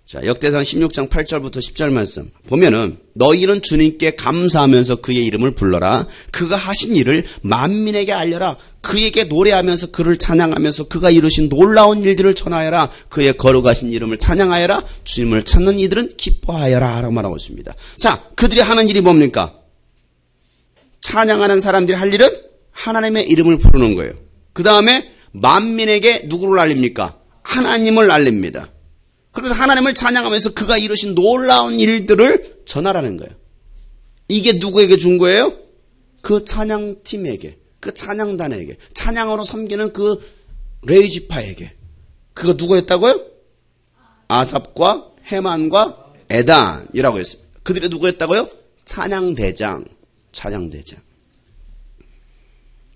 자, 역대상 16장 8절부터 10절 말씀 보면은 너희는 주님께 감사하면서 그의 이름을 불러라. 그가 하신 일을 만민에게 알려라. 그에게 노래하면서 그를 찬양하면서 그가 이루신 놀라운 일들을 전하여라. 그의 거룩하신 이름을 찬양하여라. 주님을 찾는 이들은 기뻐하여라 라고 말하고 있습니다. 자, 그들이 하는 일이 뭡니까? 찬양하는 사람들이 할 일은 하나님의 이름을 부르는 거예요. 그 다음에 만민에게 누구를 알립니까? 하나님을 알립니다. 그래서 하나님을 찬양하면서 그가 이루신 놀라운 일들을 전하라는 거예요. 이게 누구에게 준 거예요? 그 찬양팀에게, 그 찬양단에게, 찬양으로 섬기는 그 레위지파에게. 그거 누구였다고요? 아삽과 헤만과 에단이라고 했습니다. 그들이 누구였다고요? 찬양대장. 찬양대장.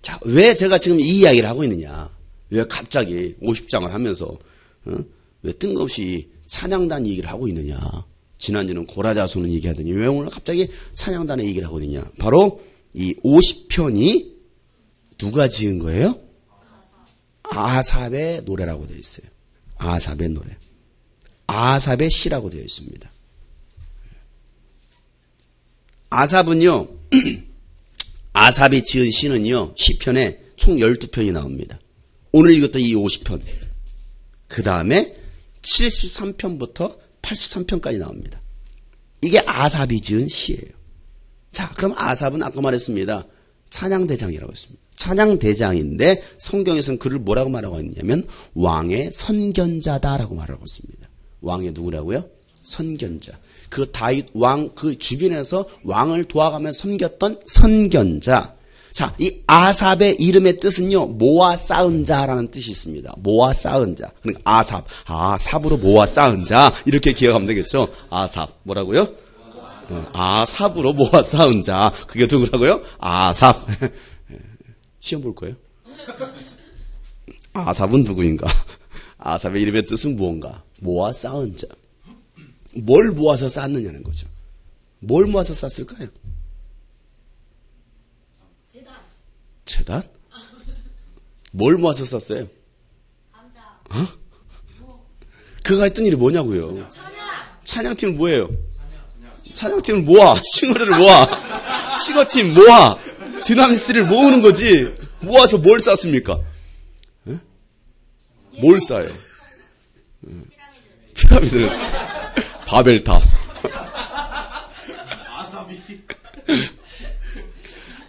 자, 왜 제가 지금 이 이야기를 하고 있느냐? 왜 갑자기 50장을 하면서 왜 뜬금없이 찬양단 얘기를 하고 있느냐? 지난주는 고라자손은 얘기하더니 왜 오늘 갑자기 찬양단의 얘기를 하고 있느냐? 바로 이 50편이 누가 지은 거예요? 아삽의 노래라고 되어 있어요. 아삽의 노래. 아삽의 시라고 되어 있습니다. 아삽은요, 아삽이 지은 시는요, 시편에 총 12편이 나옵니다. 오늘 읽었던 이 50편. 그 다음에 73편부터 83편까지 나옵니다. 이게 아삽이 지은 시예요. 자, 그럼 아삽은 아까 말했습니다. 찬양대장이라고 했습니다. 찬양대장인데 성경에서는 그를 뭐라고 말하고 있냐면 왕의 선견자다라고 말하고 있습니다. 왕의 누구라고요? 선견자. 그 다윗 왕 그 주변에서 왕을 도와가면서 섬겼던 선견자. 자, 이 아삽의 이름의 뜻은요, 모아 쌓은 자라는 뜻이 있습니다. 모아 쌓은 자. 그러니까 아삽. 삽으로 모아 쌓은 자. 이렇게 기억하면 되겠죠? 아삽. 뭐라고요? 아삽으로 모아 쌓은 자. 그게 누구라고요? 아삽. 시험 볼 거예요? 아삽은 누구인가? 아삽의 이름의 뜻은 무언가? 모아 쌓은 자. 뭘 모아서 쌓느냐는 거죠. 뭘 모아서 쌓았을까요? 재단? 뭘 모아서 쌌어요? 어? 그가 했던 일이 뭐냐고요? 찬양팀은 뭐예요? 찬양팀을 모아. 싱어를 모아. 싱어팀 모아. 디나미스트를 모으는 거지. 모아서 뭘 쌌습니까? 뭘 싸요? 혈압이 들었어요. 바벨탑.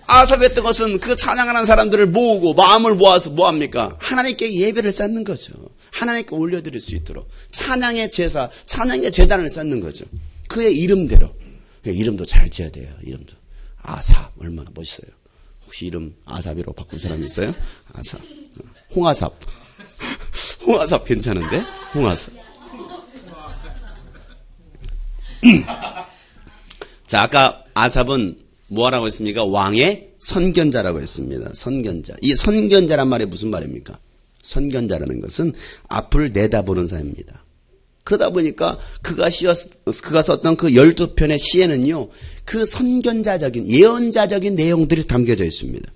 아삽했던 것은 그 찬양하는 사람들을 모으고 마음을 모아서 뭐합니까? 하나님께 예배를 쌓는 거죠. 하나님께 올려드릴 수 있도록 찬양의 제사, 찬양의 제단을 쌓는 거죠. 그의 이름대로. 이름도 잘 지어야 돼요. 이름도. 아삽 얼마나 멋있어요. 혹시 이름 아삽이라고 바꾼 사람이 있어요? 아삽. 홍아삽. 홍아삽 괜찮은데? 홍아삽. 자, 아까 아삽은 뭐라고 했습니까? 왕의 선견자라고 했습니다. 선견자. 이 선견자란 말이 무슨 말입니까? 선견자라는 것은 앞을 내다보는 사람입니다. 그러다 보니까 그가 썼던 그 12편의 시에는요, 그 선견자적인, 예언자적인 내용들이 담겨져 있습니다.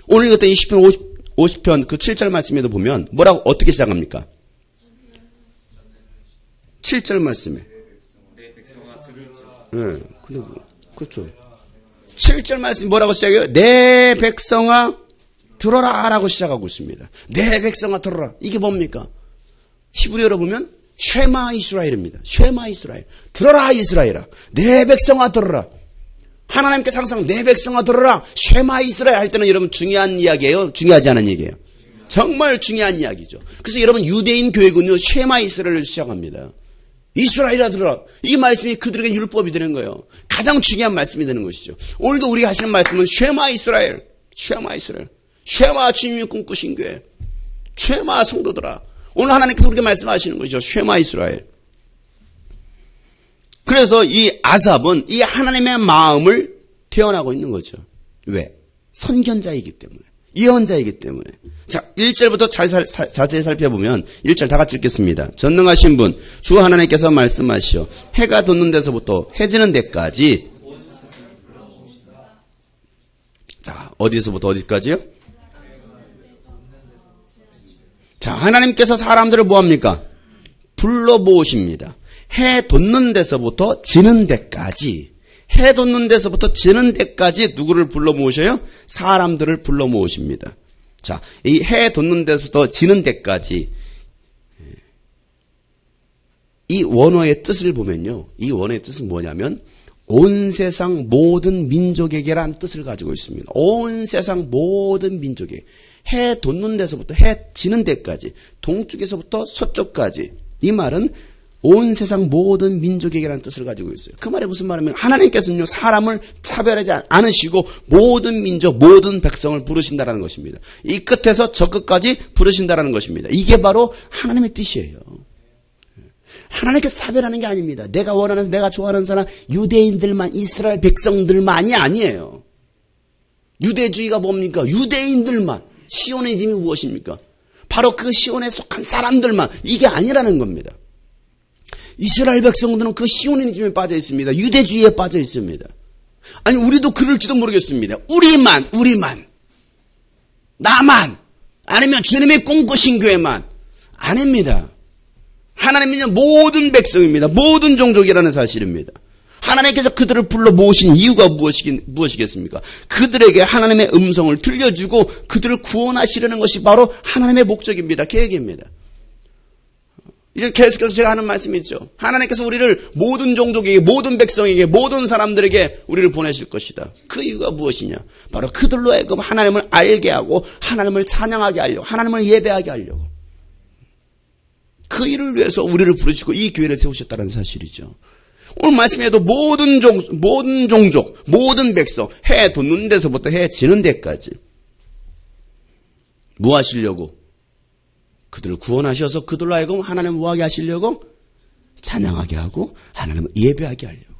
오늘 읽었던 50편 그 7절 말씀에도 보면 뭐라고, 어떻게 시작합니까? 7절 말씀에. 네, 그렇죠. 7절 말씀 뭐라고 시작해요? 내 백성아 들어라 라고 시작하고 있습니다. 내 백성아 들어라. 이게 뭡니까? 히브리어로 보면 쉐마 이스라엘입니다. 쉐마 이스라엘. 들어라 이스라엘아. 내 백성아 들어라. 하나님께서 항상 내 백성아 들어라. 쉐마 이스라엘 할 때는 여러분 중요한 이야기예요? 중요하지 않은 얘기예요? 정말 중요한 이야기죠. 그래서 여러분 유대인 교회군요. 쉐마 이스라엘을 시작합니다. 이스라엘아 들어라. 이 말씀이 그들에게 율법이 되는 거예요. 가장 중요한 말씀이 되는 것이죠. 오늘도 우리가 하시는 말씀은 쉐마 이스라엘. 쉐마 이스라엘. 쉐마 주님이 꿈꾸신 교회. 쉐마 성도들아. 오늘 하나님께서 우리에게 말씀하시는 것이죠. 쉐마 이스라엘. 그래서 이 아삽은 이 하나님의 마음을 태어나고 있는 거죠. 왜? 선견자이기 때문에. 예언자이기 때문에. 자, 1절부터 자세히 살펴보면 1절 다 같이 읽겠습니다. 전능하신 분, 주 하나님께서 말씀하시오. 해가 돋는 데서부터 해지는 데까지. 자, 어디서부터 어디까지요? 자, 하나님께서 사람들을 뭐합니까? 불러 모으십니다. 해 돋는 데서부터 지는 데까지. 해 돋는 데서부터 지는 데까지 누구를 불러 모으셔요? 사람들을 불러 모으십니다. 자, 이 해 돋는 데서부터 지는 데까지. 이 원어의 뜻을 보면요. 이 원어의 뜻은 뭐냐면 온 세상 모든 민족에게란 뜻을 가지고 있습니다. 온 세상 모든 민족에. 해 돋는 데서부터 해 지는 데까지. 동쪽에서부터 서쪽까지. 이 말은 온 세상 모든 민족에게라는 뜻을 가지고 있어요. 그 말이 무슨 말이냐면 하나님께서는요 사람을 차별하지 않으시고 모든 민족 모든 백성을 부르신다라는 것입니다. 이 끝에서 저 끝까지 부르신다라는 것입니다. 이게 바로 하나님의 뜻이에요. 하나님께서 차별하는 게 아닙니다. 내가 원하는 내가 좋아하는 사람 유대인들만 이스라엘 백성들만이 아니에요. 유대주의가 뭡니까? 유대인들만. 시오니즘이 무엇입니까? 바로 그 시온에 속한 사람들만. 이게 아니라는 겁니다. 이스라엘 백성들은 그 시오니즘에 빠져 있습니다. 유대주의에 빠져 있습니다. 아니 우리도 그럴지도 모르겠습니다. 우리만 나만 아니면 주님의 꿈꾸신 교회만 아닙니다. 하나님은요 모든 백성입니다. 모든 종족이라는 사실입니다. 하나님께서 그들을 불러 모으신 이유가 무엇이겠습니까? 그들에게 하나님의 음성을 들려주고 그들을 구원하시려는 것이 바로 하나님의 목적입니다. 계획입니다. 이제 계속해서 제가 하는 말씀이 있죠. 하나님께서 우리를 모든 종족에게, 모든 백성에게, 모든 사람들에게 우리를 보내실 것이다. 그 이유가 무엇이냐? 바로 그들로 하여금 하나님을 알게 하고 하나님을 찬양하게 하려고, 하나님을 예배하게 하려고. 그 일을 위해서 우리를 부르시고 이 교회를 세우셨다는 사실이죠. 오늘 말씀에도 모든 종족, 모든 백성, 해 돋는 데서부터 해 지는 데까지 뭐 하시려고? 그들을 구원하셔서 그들로 하여금 하나님을 뭐하게 하시려고? 찬양하게 하고 하나님을 예배하게 하려고.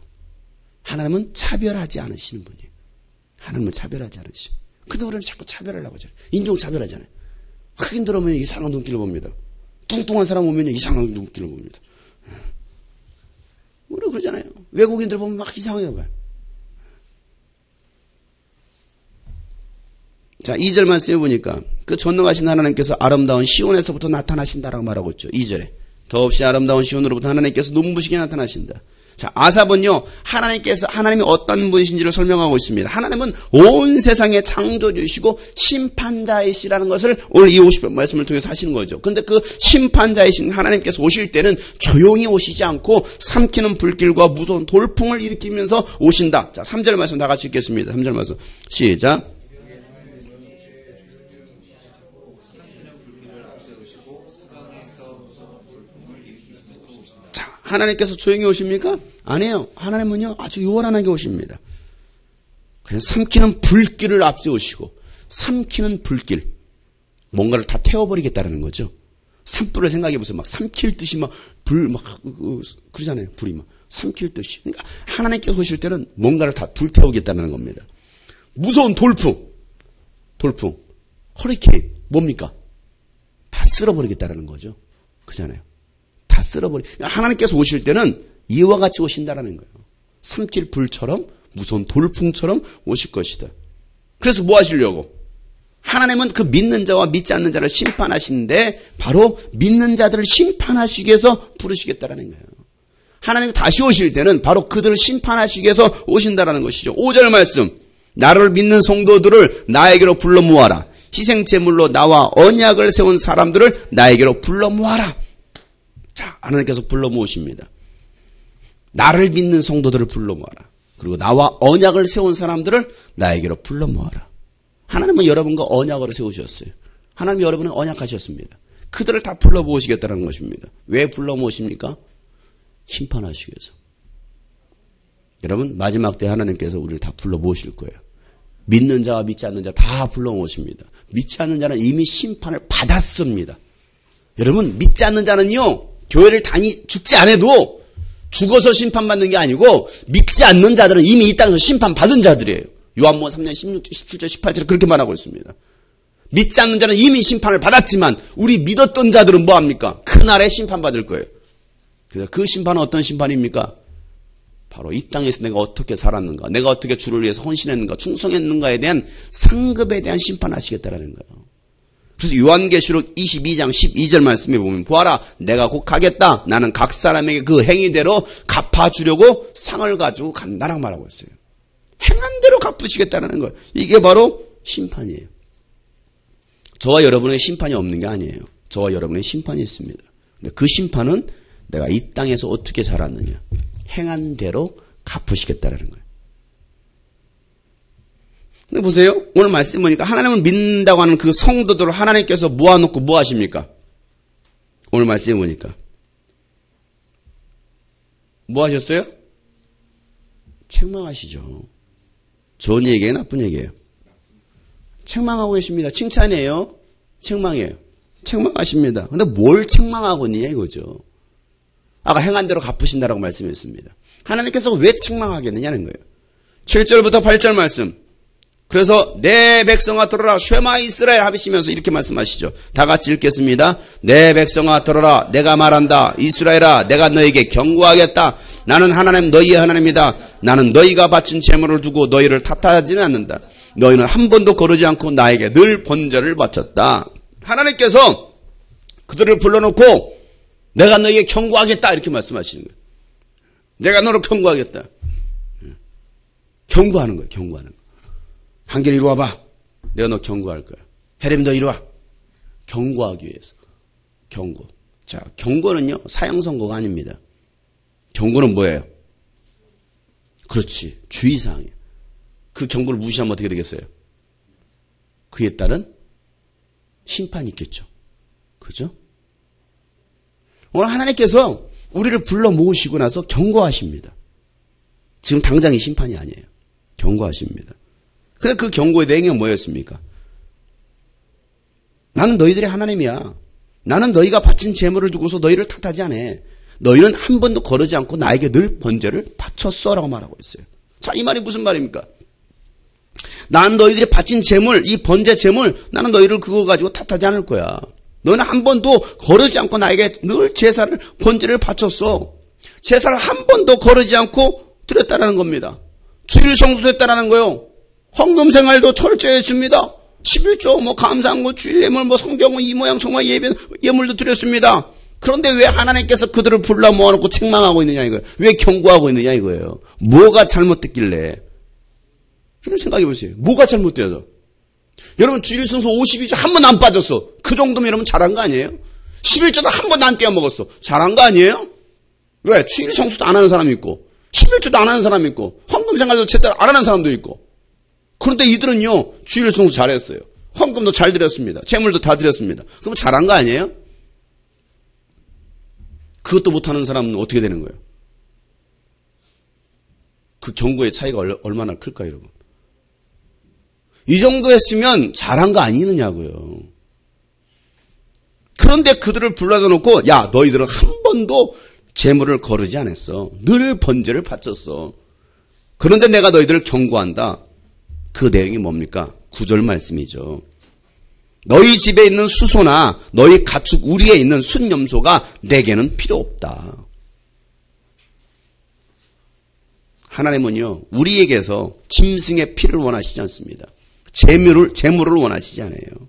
하나님은 차별하지 않으시는 분이에요. 하나님은 차별하지 않으시고. 근데 우리는 자꾸 차별하려고 하잖아요. 인종차별하잖아요. 흑인들 오면 이상한 눈길을 봅니다. 뚱뚱한 사람 오면 이상한 눈길을 봅니다. 우리 그러잖아요. 외국인들 보면 막 이상하게 봐요. 자, 2절 말씀해 보니까 그 전능하신 하나님께서 아름다운 시온에서부터 나타나신다라고 말하고 있죠. 2절에. 더없이 아름다운 시온으로부터 하나님께서 눈부시게 나타나신다. 자, 아삽은요, 하나님이 어떤 분이신지를 설명하고 있습니다. 하나님은 온 세상의 창조주이시고 심판자이시라는 것을 오늘 이 50편 말씀을 통해서 하시는 거죠. 근데 그 심판자이신 하나님께서 오실 때는 조용히 오시지 않고 삼키는 불길과 무서운 돌풍을 일으키면서 오신다. 자, 3절 말씀 다 같이 읽겠습니다. 3절 말씀. 시작. 하나님께서 조용히 오십니까? 아니에요. 하나님은요, 아주 요란하게 오십니다. 그냥 삼키는 불길을 앞세우시고, 삼키는 불길. 뭔가를 다 태워버리겠다는 거죠. 산불을 생각해 보세요. 막 삼킬 듯이 그러잖아요. 불이 막 삼킬 듯이. 그러니까 하나님께서 오실 때는 뭔가를 다 불태우겠다는 겁니다. 무서운 돌풍, 허리케인, 뭡니까? 다 쓸어버리겠다는 거죠. 그잖아요. 다 하나님께서 오실 때는 이와 같이 오신다라는 거예요. 삼킬 불처럼 무서운 돌풍처럼 오실 것이다. 그래서 뭐 하시려고? 하나님은 그 믿는 자와 믿지 않는 자를 심판하시는데 바로 믿는 자들을 심판하시기 위해서 부르시겠다라는 거예요. 하나님이 다시 오실 때는 바로 그들을 심판하시기 위해서 오신다라는 것이죠. 5절 말씀. 나를 믿는 성도들을 나에게로 불러 모아라. 희생제물로 나와 언약을 세운 사람들을 나에게로 불러 모아라. 자, 하나님께서 불러 모으십니다. 나를 믿는 성도들을 불러 모아라. 그리고 나와 언약을 세운 사람들을 나에게로 불러 모아라. 하나님은 여러분과 언약을 세우셨어요. 하나님이 여러분을 언약하셨습니다. 그들을 다 불러 모으시겠다는 것입니다. 왜 불러 모으십니까? 심판하시기 위해서. 여러분, 마지막 때 하나님께서 우리를 다 불러 모으실 거예요. 믿는 자와 믿지 않는 자 다 불러 모으십니다. 믿지 않는 자는 이미 심판을 받았습니다. 여러분, 믿지 않는 자는요, 교회를 죽지 않아도 죽어서 심판받는 게 아니고 믿지 않는 자들은 이미 이 땅에서 심판받은 자들이에요. 요한복음 3장 16절, 17절, 18절에 그렇게 말하고 있습니다. 믿지 않는 자는 이미 심판을 받았지만 우리 믿었던 자들은 뭐합니까? 그날에 심판받을 거예요. 그래서 그 심판은 어떤 심판입니까? 바로 이 땅에서 내가 어떻게 살았는가, 내가 어떻게 주를 위해서 헌신했는가, 충성했는가에 대한 상급에 대한 심판하시겠다라는 거예요. 그래서 요한계시록 22장 12절 말씀에 보면 보아라 내가 곧 가겠다. 나는 각 사람에게 그 행위대로 갚아주려고 상을 가지고 간다라고 말하고 있어요. 행한 대로 갚으시겠다는 거예요. 이게 바로 심판이에요. 저와 여러분의 심판이 없는 게 아니에요. 저와 여러분의 심판이 있습니다. 근데 그 심판은 내가 이 땅에서 어떻게 살았느냐, 행한 대로 갚으시겠다는 거예요. 근데 보세요. 오늘 말씀 보니까 하나님을 믿는다고 하는 그 성도들을 하나님께서 모아놓고 뭐 하십니까? 오늘 말씀 보니까. 뭐 하셨어요? 책망하시죠. 좋은 얘기예요? 나쁜 얘기예요? 책망하고 계십니다. 칭찬이에요? 책망이에요? 책망하십니다. 근데 뭘 책망하고 있느냐 이거죠. 아까 행한 대로 갚으신다라고 말씀했습니다. 하나님께서 왜 책망하겠느냐는 거예요. 7절부터 8절 말씀. 그래서 내 백성아 들어라 쉐마 이스라엘 하시면서 이렇게 말씀하시죠. 다 같이 읽겠습니다. 내 백성아 들어라 내가 말한다. 이스라엘아 내가 너에게 경고하겠다. 나는 하나님 너희의 하나님이다. 나는 너희가 바친 제물을 두고 너희를 탓하지는 않는다. 너희는 한 번도 거르지 않고 나에게 늘 번제를 바쳤다. 하나님께서 그들을 불러놓고 내가 너희에게 경고하겠다 이렇게 말씀하시는 거예요. 내가 너를 경고하겠다. 경고하는 거예요. 경고하는 거예요. 한결 이리 와봐. 내가 너 경고할 거야. 헤렘 너 이리 와. 경고하기 위해서. 경고. 자, 경고는요, 사형선고가 아닙니다. 경고는 뭐예요? 그렇지. 주의사항이에요. 그 경고를 무시하면 어떻게 되겠어요? 그에 따른 심판이 있겠죠. 그죠? 오늘 하나님께서 우리를 불러 모으시고 나서 경고하십니다. 지금 당장의 심판이 아니에요. 경고하십니다. 근데 그 경고의 내용이 뭐였습니까? 나는 너희들의 하나님이야. 나는 너희가 바친 제물을 두고서 너희를 탓하지 않아. 너희는 한 번도 거르지 않고 나에게 늘 번제를 바쳤어 라고 말하고 있어요. 자, 이 말이 무슨 말입니까? 나는 너희들이 바친 제물, 이 번제 제물, 나는 너희를 그거 가지고 탓하지 않을 거야. 너희는 한 번도 거르지 않고 나에게 늘 제사를, 번제를 바쳤어. 제사를 한 번도 거르지 않고 드렸다라는 겁니다. 주일 성수했다라는 거요. 헌금 생활도 철저히 했습니다. 11조, 감사한 거, 주일 예물, 성경, 이 모양, 정말 예물도 드렸습니다. 그런데 왜 하나님께서 그들을 불러 모아놓고 책망하고 있느냐 이거예요. 왜 경고하고 있느냐 이거예요. 뭐가 잘못됐길래. 좀 생각해 보세요. 뭐가 잘못되어서. 여러분 주일 성수 52주 한 번도 안 빠졌어. 그 정도면 여러분 잘한 거 아니에요? 11조도 한 번도 안 떼어먹었어. 잘한 거 아니에요? 왜? 주일 성수도 안 하는 사람이 있고 11조도 안 하는 사람이 있고 헌금 생활도 제대로 안 하는 사람도 있고. 그런데 이들은요 주일 성수 잘했어요. 헌금도 잘 드렸습니다. 재물도 다 드렸습니다. 그럼 잘한 거 아니에요? 그것도 못하는 사람은 어떻게 되는 거예요? 그 경고의 차이가 얼마나 클까요, 여러분? 이 정도 했으면 잘한 거 아니느냐고요. 그런데 그들을 불러다 놓고 야 너희들은 한 번도 재물을 거르지 않았어. 늘 번제를 바쳤어. 그런데 내가 너희들을 경고한다. 그 내용이 뭡니까? 9절 말씀이죠. 너희 집에 있는 수소나 너희 가축 우리에 있는 순염소가 내게는 필요 없다. 하나님은요 우리에게서 짐승의 피를 원하시지 않습니다. 재물을 원하시지 않아요.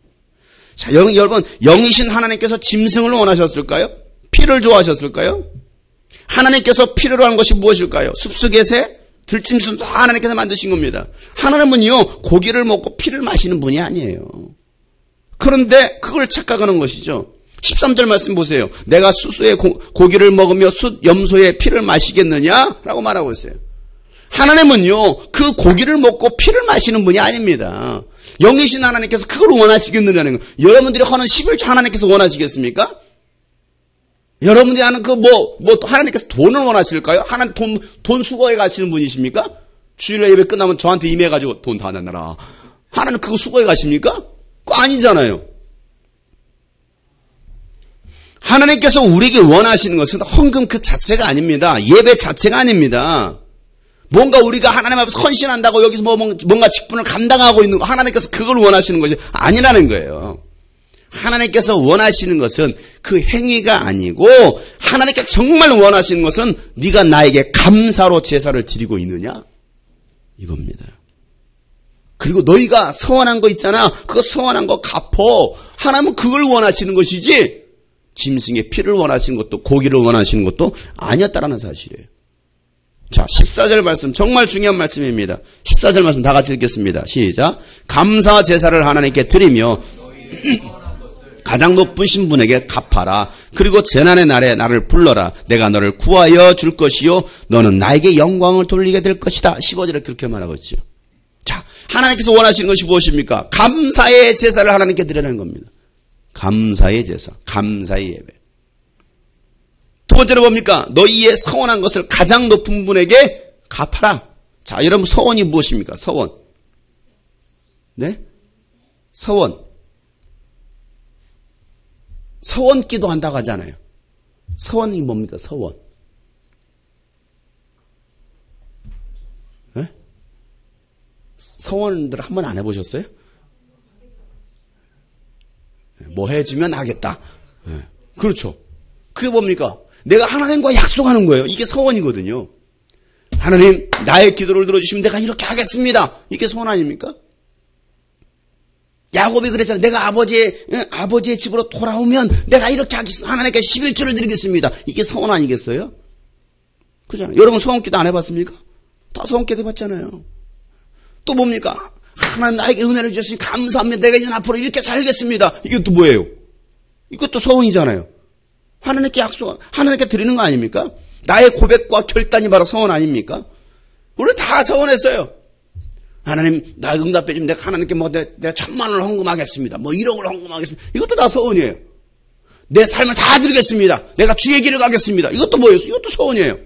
자, 여러분 영이신 하나님께서 짐승을 원하셨을까요? 피를 좋아하셨을까요? 하나님께서 필요로 하는 것이 무엇일까요? 숲속에새 들짐승도 하나님께서 만드신 겁니다. 하나님은요 고기를 먹고 피를 마시는 분이 아니에요. 그런데 그걸 착각하는 것이죠. 13절 말씀 보세요. 내가 수소의 고기를 먹으며 염소의 피를 마시겠느냐라고 말하고 있어요. 하나님은요 그 고기를 먹고 피를 마시는 분이 아닙니다. 영이신 하나님께서 그걸 원하시겠느냐는 거예요. 여러분들이 하는 11조 하나님께서 원하시겠습니까? 여러분들이 하는 하나님께서 돈을 원하실까요? 하나님 돈 수거해 가시는 분이십니까? 주일 예배 끝나면 저한테 임해가지고 돈 다 내놔라. 하나님 그거 수거해 가십니까? 그거 아니잖아요. 하나님께서 우리에게 원하시는 것은 헌금 그 자체가 아닙니다. 예배 자체가 아닙니다. 뭔가 우리가 하나님 앞에서 헌신한다고 여기서 뭔가 직분을 감당하고 있는 거 하나님께서 그걸 원하시는 것이 아니라는 거예요. 하나님께서 원하시는 것은 그 행위가 아니고 하나님께 정말 원하시는 것은 네가 나에게 감사로 제사를 드리고 있느냐 이겁니다. 그리고 너희가 서원한 거 있잖아. 그거 서원한 거 갚어. 하나님은 그걸 원하시는 것이지 짐승의 피를 원하시는 것도 고기를 원하시는 것도 아니었다라는 사실이에요. 자, 14절 말씀 정말 중요한 말씀입니다. 14절 말씀 다 같이 읽겠습니다. 시작. 감사 제사를 하나님께 드리며 가장 높으신 분에게 갚아라. 그리고 재난의 날에 나를 불러라. 내가 너를 구하여 줄 것이요 너는 나에게 영광을 돌리게 될 것이다. 15절에 그렇게 말하고 있죠. 자, 하나님께서 원하시는 것이 무엇입니까? 감사의 제사를 하나님께 드리라는 겁니다. 감사의 제사, 감사의 예배. 두 번째로 뭡니까? 너희의 서원한 것을 가장 높은 분에게 갚아라. 자, 여러분 서원이 무엇입니까? 서원. 네? 서원. 서원 기도한다고 하잖아요. 서원이 뭡니까? 서원. 네? 서원들 한번 안 해보셨어요? 뭐 해주면 하겠다. 네. 그렇죠. 그게 뭡니까? 내가 하나님과 약속하는 거예요. 이게 서원이거든요. 하나님 나의 기도를 들어주시면 내가 이렇게 하겠습니다. 이게 서원 아닙니까? 야곱이 그랬잖아요. 내가 아버지의 집으로 돌아오면 내가 이렇게 하겠습니다. 하나님께 11조를 드리겠습니다. 이게 서원 아니겠어요? 그렇잖아요. 여러분 서원기도 안 해봤습니까? 다 서원기도 해봤잖아요. 또 뭡니까? 하나님 나에게 은혜를 주셨으니 감사합니다. 내가 이제 앞으로 이렇게 살겠습니다. 이게 또 뭐예요? 이것도 서원이잖아요. 하나님께 드리는 거 아닙니까? 나의 고백과 결단이 바로 서원 아닙니까? 우리 다 서원했어요. 하나님, 나 응답해 주면 내가 하나님께 내가 1,000,000원을 헌금하겠습니다. 1억을 헌금하겠습니다. 이것도 다 서원이에요. 내 삶을 다 드리겠습니다. 내가 주의 길을 가겠습니다. 이것도 뭐예요? 이것도 서원이에요.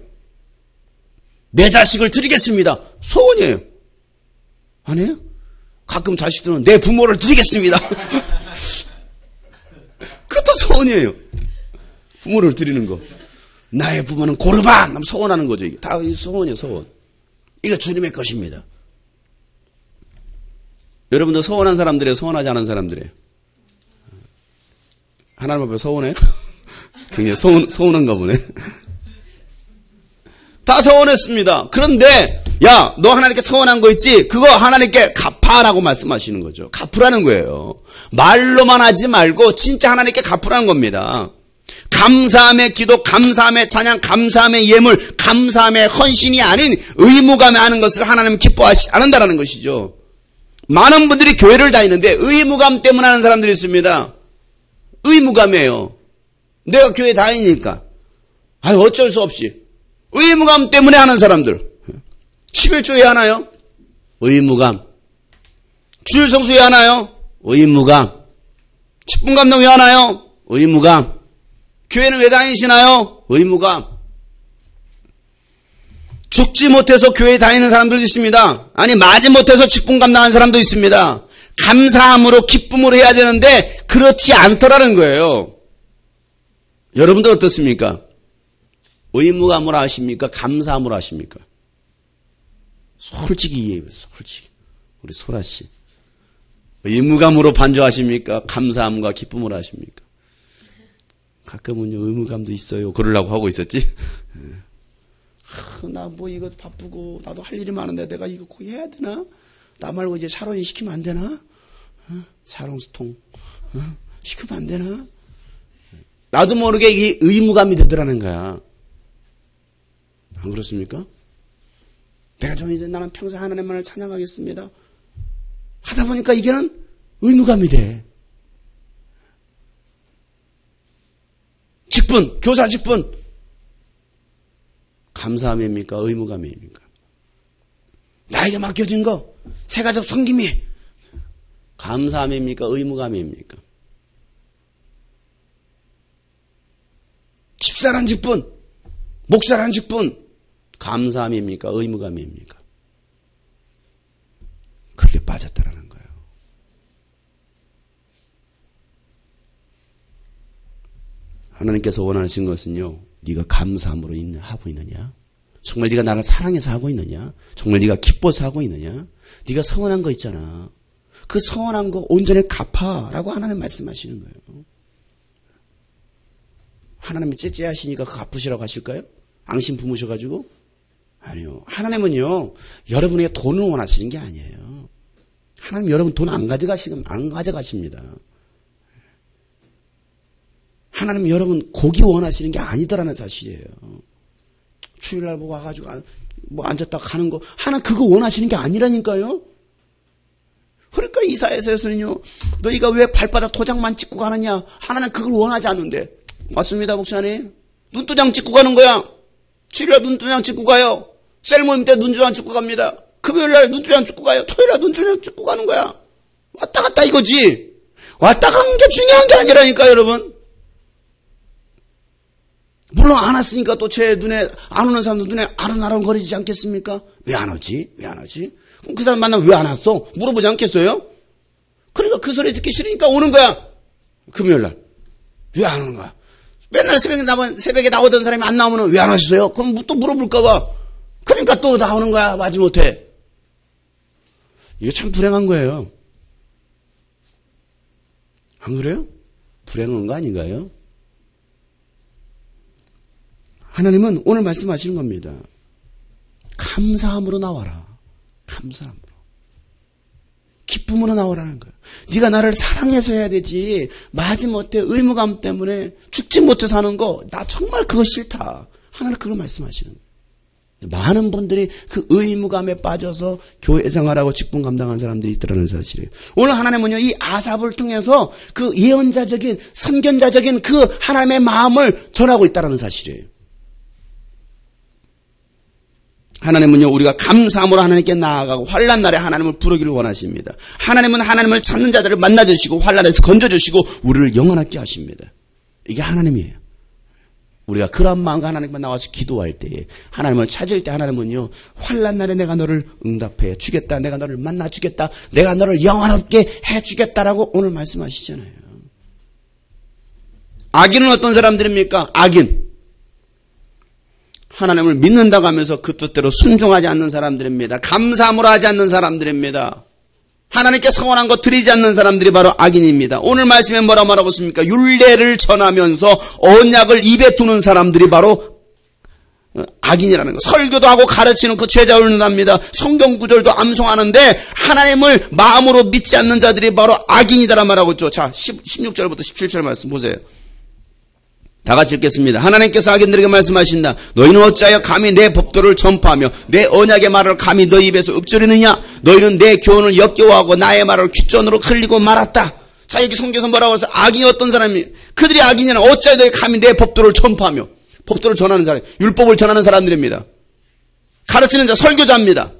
내 자식을 드리겠습니다. 서원이에요. 아니에요? 가끔 자식들은 내 부모를 드리겠습니다. 그것도 서원이에요. 부모를 드리는 거. 나의 부모는 고르반! 서원하는 거죠. 이게 다 서원이에요, 서원. 이거 주님의 것입니다. 여러분들 서원한 사람들이에요, 서원하지 않은 사람들이에요? 하나님 앞에 서원해요? 굉장히 서운한가 보네. 다 서원했습니다. 그런데 야, 너 하나님께 서원한 거 있지? 그거 하나님께 갚아라고 말씀하시는 거죠. 갚으라는 거예요. 말로만 하지 말고 진짜 하나님께 갚으라는 겁니다. 감사함의 기도, 감사함의 찬양, 감사함의 예물, 감사함의 헌신이 아닌 의무감에 하는 것을 하나님은 기뻐하지 않는다라는 것이죠. 많은 분들이 교회를 다니는데 의무감 때문에 하는 사람들이 있습니다. 의무감이에요. 내가 교회 다니니까. 어쩔 수 없이. 의무감 때문에 하는 사람들. 11조 왜 하나요? 의무감. 주일 성수 왜 하나요? 의무감. 10분 감동 왜 하나요? 의무감. 교회는 왜 다니시나요? 의무감. 죽지 못해서 교회 다니는 사람들도 있습니다. 아니 맞지 못해서 10분 감당하는 사람도 있습니다. 감사함으로 기쁨으로 해야 되는데 그렇지 않더라는 거예요. 여러분들 어떻습니까? 의무감으로 하십니까? 감사함으로 하십니까? 솔직히 이해해요. 솔직히. 우리 소라씨. 의무감으로 반주하십니까? 감사함과 기쁨으로 하십니까? 가끔은요, 의무감도 있어요. 그러려고 하고 있었지? 나 뭐 이거 바쁘고, 나도 할 일이 많은데 내가 이거 꼭 해야 되나? 나 말고 이제 사롱이 시키면 안 되나? 사롱수통. 시키면 안 되나? 나도 모르게 이게 의무감이 되더라는 거야. 안 그렇습니까? 내가 좀 이제 나는 평생 하나님만을 찬양하겠습니다. 하다 보니까 이게는 의무감이 돼. 직분, 교사 직분. 감사함입니까? 의무감입니까? 나에게 맡겨진 거, 세가족 섬김이 감사함입니까? 의무감입니까? 집사란 직분, 목사란 직분, 감사함입니까? 의무감입니까? 그렇게 빠졌다라는 거예요. 하나님께서 원하신 것은요, 네가 감사함으로 하고 있느냐? 정말 네가 나를 사랑해서 하고 있느냐? 정말 네가 기뻐서 하고 있느냐? 네가 서운한 거 있잖아. 그 서운한 거 온전히 갚아라고 하나님 말씀하시는 거예요. 하나님이 째째하시니까 그거 갚으시라고 하실까요? 앙심 부무셔가지고? 아니요. 하나님은요, 여러분에게 돈을 원하시는 게 아니에요. 하나님 여러분 돈 안 가져가십니다. 하나님 여러분 고기 원하시는 게 아니더라는 사실이에요. 주일날 뭐 와가지고 뭐 앉았다 가는 거 하나님 그거 원하시는 게 아니라니까요. 그러니까 이사야서에서는요, 너희가 왜 발바닥 도장만 찍고 가느냐? 하나님 그걸 원하지 않는데. 맞습니다, 목사님. 눈도장 찍고 가는 거야. 주일날 눈도장 찍고 가요. 셀 모임 때 눈도장 찍고 갑니다. 금요일날 눈도장 찍고 가요. 토요일날 눈도장 찍고 가는 거야. 왔다 갔다 이거지. 왔다 가는 게 중요한 게 아니라니까, 여러분. 물론 안 왔으니까 또 제 눈에 안 오는 사람들 눈에 아른아른 거리지 않겠습니까? 왜 안 오지? 왜 안 오지? 그럼 그 사람 만나면 왜 안 왔어? 물어보지 않겠어요? 그러니까 그 소리 듣기 싫으니까 오는 거야. 금요일날. 왜 안 오는 거야? 맨날 새벽에 나오던 사람이 안 나오면 왜 안 하셨어요? 그럼 또 물어볼까 봐. 그러니까 또 나오는 거야. 마지못해. 이거 참 불행한 거예요. 안 그래요? 불행한 거 아닌가요? 하나님은 오늘 말씀하시는 겁니다. 감사함으로 나와라. 감사함으로. 기쁨으로 나오라는 거예요. 네가 나를 사랑해서 해야 되지. 마지못해 의무감 때문에 죽지 못해서 하는 거, 나 정말 그거 싫다. 하나님 그걸 말씀하시는 거예요. 많은 분들이 그 의무감에 빠져서 교회 생활하고 직분 감당한 사람들이 있더라는 사실이에요. 오늘 하나님은요, 이 아삽을 통해서 그 예언자적인, 선견자적인 그 하나님의 마음을 전하고 있다는 사실이에요. 하나님은요, 우리가 감사함으로 하나님께 나아가고 환난 날에 하나님을 부르기를 원하십니다. 하나님은 하나님을 찾는 자들을 만나주시고 환난에서 건져주시고 우리를 영원하게 하십니다. 이게 하나님이에요. 우리가 그런 마음과 하나님께 나와서 기도할 때에, 하나님을 찾을 때 하나님은요, 환난 날에 내가 너를 응답해 주겠다, 내가 너를 만나 주겠다, 내가 너를 영원하게 해 주겠다라고 오늘 말씀하시잖아요. 악인은 어떤 사람들입니까? 악인. 하나님을 믿는다고 하면서 그 뜻대로 순종하지 않는 사람들입니다. 감사함으로 하지 않는 사람들입니다. 하나님께 서원한 것 드리지 않는 사람들이 바로 악인입니다. 오늘 말씀에 뭐라 말하고 있습니까? 율례를 전하면서 언약을 입에 두는 사람들이 바로 악인이라는 거. 설교도 하고 가르치는 그 제자를 논합니다. 성경 구절도 암송하는데 하나님을 마음으로 믿지 않는 자들이 바로 악인이다라 말하고 있죠. 자, 16절부터 17절 말씀 보세요. 다 같이 읽겠습니다. 하나님께서 악인들에게 말씀하신다. 너희는 어찌하여 감히 내 법도를 전파하며 내 언약의 말을 감히 너희 입에서 읊조리느냐. 너희는 내 교훈을 역겨워하고 나의 말을 귓전으로 흘리고 말았다. 자, 여기 성경에서 뭐라고 해서 악인이 어떤 사람이, 그들이 악인이냐. 어찌하여 너희 감히 내 법도를 전파하며. 법도를 전하는 사람, 율법을 전하는 사람들입니다. 가르치는 자, 설교자입니다.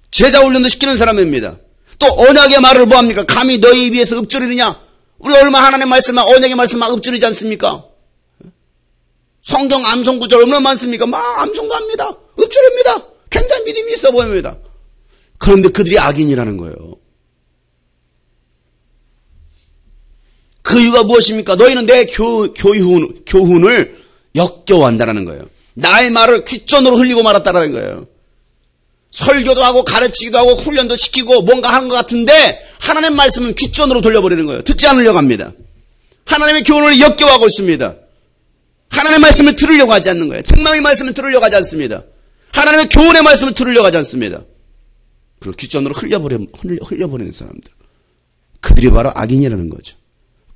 제자 훈련도 시키는 사람입니다. 또 언약의 말을 뭐합니까? 감히 너희 입에서 읊조리느냐. 우리 얼마 하나님의 말씀, 언약의 말씀 막 읊조리지 않습니까? 성경 암송 구절 얼마나 많습니까? 막 암송도 합니다. 읊조립니다. 굉장히 믿음이 있어 보입니다. 그런데 그들이 악인이라는 거예요. 그 이유가 무엇입니까? 너희는 내 교훈을 역겨워한다는 거예요. 나의 말을 귓전으로 흘리고 말았다는 거예요. 설교도 하고 가르치기도 하고 훈련도 시키고 뭔가 하는 것 같은데 하나님의 말씀은 귓전으로 돌려버리는 거예요. 듣지 않으려고 합니다. 하나님의 교훈을 역겨워하고 있습니다. 하나님의 말씀을 들으려고 하지 않는 거예요. 책망의 말씀을 들으려고 하지 않습니다. 하나님의 교훈의 말씀을 들으려고 하지 않습니다. 그리고 귓전으로 흘려버리는 사람들. 그들이 바로 악인이라는 거죠.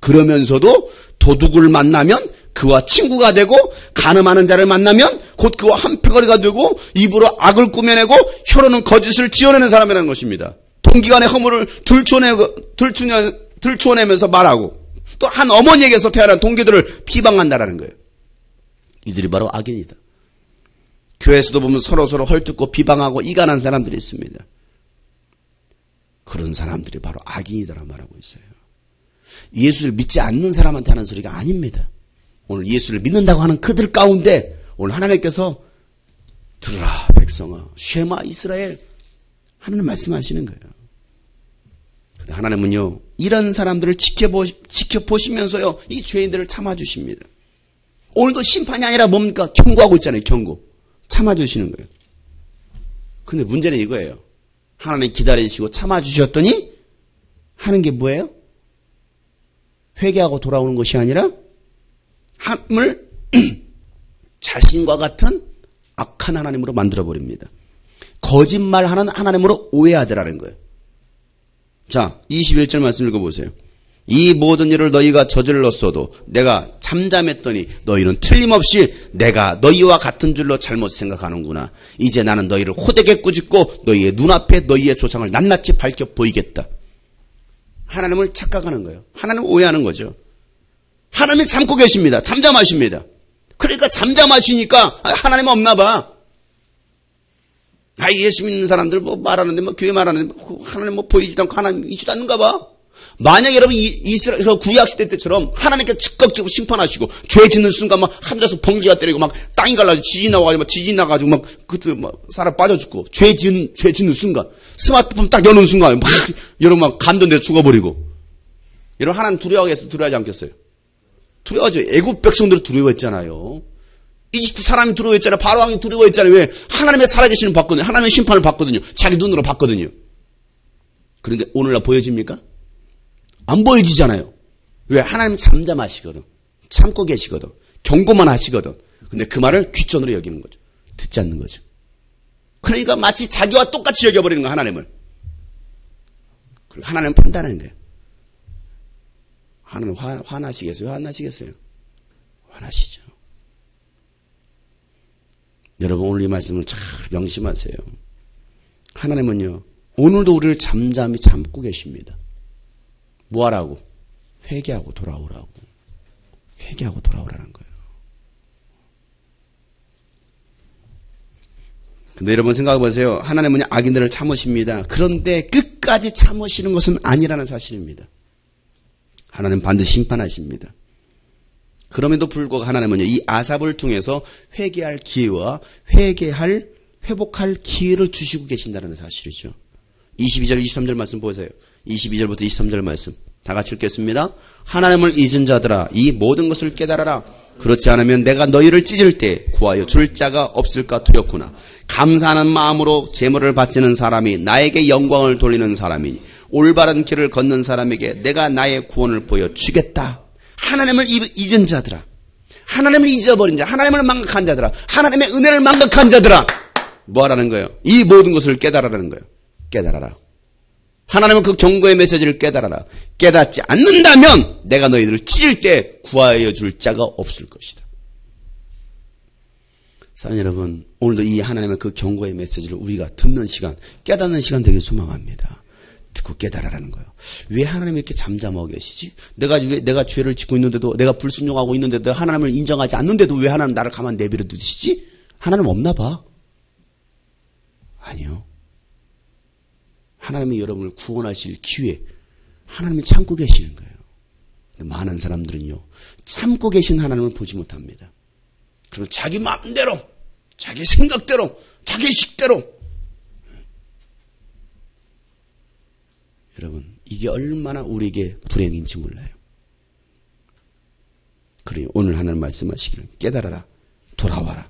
그러면서도 도둑을 만나면 그와 친구가 되고 간음하는 자를 만나면 곧 그와 한패거리가 되고 입으로 악을 꾸며내고 혀로는 거짓을 지어내는 사람이라는 것입니다. 동기간의 허물을 들추어내면서 말하고 또 한 어머니에게서 태어난 동기들을 비방한다라는 거예요. 이들이 바로 악인이다. 교회에서도 보면 서로서로 헐뜯고 비방하고 이간한 사람들이 있습니다. 그런 사람들이 바로 악인이다라고 말하고 있어요. 예수를 믿지 않는 사람한테 하는 소리가 아닙니다. 오늘 예수를 믿는다고 하는 그들 가운데 오늘 하나님께서 들으라 백성아 쉐마 이스라엘 하나님 말씀하시는 거예요. 근데 하나님은요 이런 사람들을 지켜보시면서요 이 죄인들을 참아주십니다. 오늘도 심판이 아니라 뭡니까? 경고하고 있잖아요. 경고. 참아주시는 거예요. 근데 문제는 이거예요. 하나님 기다리시고 참아주셨더니 하는 게 뭐예요? 회개하고 돌아오는 것이 아니라 하나님을 자신과 같은 악한 하나님으로 만들어버립니다. 거짓말하는 하나님으로 오해하더라는 거예요. 자, 21절 말씀 읽어보세요. 이 모든 일을 너희가 저질렀어도 내가 잠잠했더니 너희는 틀림없이 내가 너희와 같은 줄로 잘못 생각하는구나. 이제 나는 너희를 호되게 꾸짖고 너희의 눈앞에 너희의 조상을 낱낱이 밝혀 보이겠다. 하나님을 착각하는 거예요. 하나님을 오해하는 거죠. 하나님이 참고 계십니다. 잠잠하십니다. 그러니까 잠잠하시니까 하나님 없나 봐. 예수 믿는 사람들 뭐 말하는데 뭐 교회 말하는데 하나님 뭐 보이지도 않고 하나님 있지도 않는가 봐. 만약 여러분 이스라엘에서 구약시대 때처럼 하나님께 즉각적으로 심판하시고 죄 짓는 순간 막 하늘에서 번개가 때리고 막 땅이 갈라지고 지진 나와가지고 막 지진 나가지고 막 그때 막 사람 빠져 죽고 죄 짓는 순간 스마트폰 딱 여는 순간 막 여러분 막 감전돼서 죽어버리고 여러분 하나님 두려워하지 않겠어요? 두려워하죠. 애굽 백성들이 두려워했잖아요. 이집트 사람이 두려워했잖아요. 바로 왕이 두려워했잖아요. 왜? 하나님의 살아계시는 봤거든요. 하나님의 심판을 봤거든요. 자기 눈으로 봤거든요. 그런데 오늘날 보여집니까? 안 보여지잖아요. 왜? 하나님 잠잠하시거든. 참고 계시거든. 경고만 하시거든. 근데 그 말을 귓전으로 여기는 거죠. 듣지 않는 거죠. 그러니까 마치 자기와 똑같이 여겨버리는 거야, 하나님을. 그리고 하나님은 판단하는 거예요. 하나님 화나시겠어요? 화나시겠어요? 화나시죠. 여러분 오늘 이 말씀을 잘 명심하세요. 하나님은요 오늘도 우리를 잠잠히 참고 계십니다. 뭐하라고? 회개하고 돌아오라고. 회개하고 돌아오라는 거예요. 근데 여러분 생각해 보세요. 하나님은 악인들을 참으십니다. 그런데 끝까지 참으시는 것은 아니라는 사실입니다. 하나님 반드시 심판하십니다. 그럼에도 불구하고 하나님은 이 아삽을 통해서 회개할 기회와 회복할 기회를 주시고 계신다는 사실이죠. 22절 23절 말씀 보세요. 22절부터 23절 말씀 다 같이 읽겠습니다. 하나님을 잊은 자들아 이 모든 것을 깨달아라. 그렇지 않으면 내가 너희를 찢을 때 구하여 줄 자가 없을까 두렵구나. 감사하는 마음으로 제물을 바치는 사람이 나에게 영광을 돌리는 사람이니 올바른 길을 걷는 사람에게 내가 나의 구원을 보여주겠다. 하나님을 잊은 자들아, 하나님을 잊어버린 자, 하나님을 망각한 자들아, 하나님의 은혜를 망각한 자들아, 뭐하라는 거예요? 이 모든 것을 깨달아라는 거예요. 깨달아라. 하나님은 그 경고의 메시지를 깨달아라. 깨닫지 않는다면 내가 너희들을 찢을 때 구하여 줄 자가 없을 것이다. 사랑하는 여러분, 오늘도 이 하나님의 그 경고의 메시지를 우리가 듣는 시간, 깨닫는 시간 되길 소망합니다. 듣고 깨달으라는 거예요. 왜 하나님이 이렇게 잠잠하고 계시지? 내가 죄를 짓고 있는데도, 내가 불순종하고 있는데도, 하나님을 인정하지 않는데도 왜 하나님 나를 가만 내버려 두시지? 하나님 없나 봐. 아니요. 하나님이 여러분을 구원하실 기회, 하나님이 참고 계시는 거예요. 근데 많은 사람들은요, 참고 계신 하나님을 보지 못합니다. 그럼 자기 마음대로, 자기 생각대로, 자기 식대로. 여러분, 이게 얼마나 우리에게 불행인지 몰라요. 그래, 오늘 하나님 말씀하시기를 깨달아라, 돌아와라.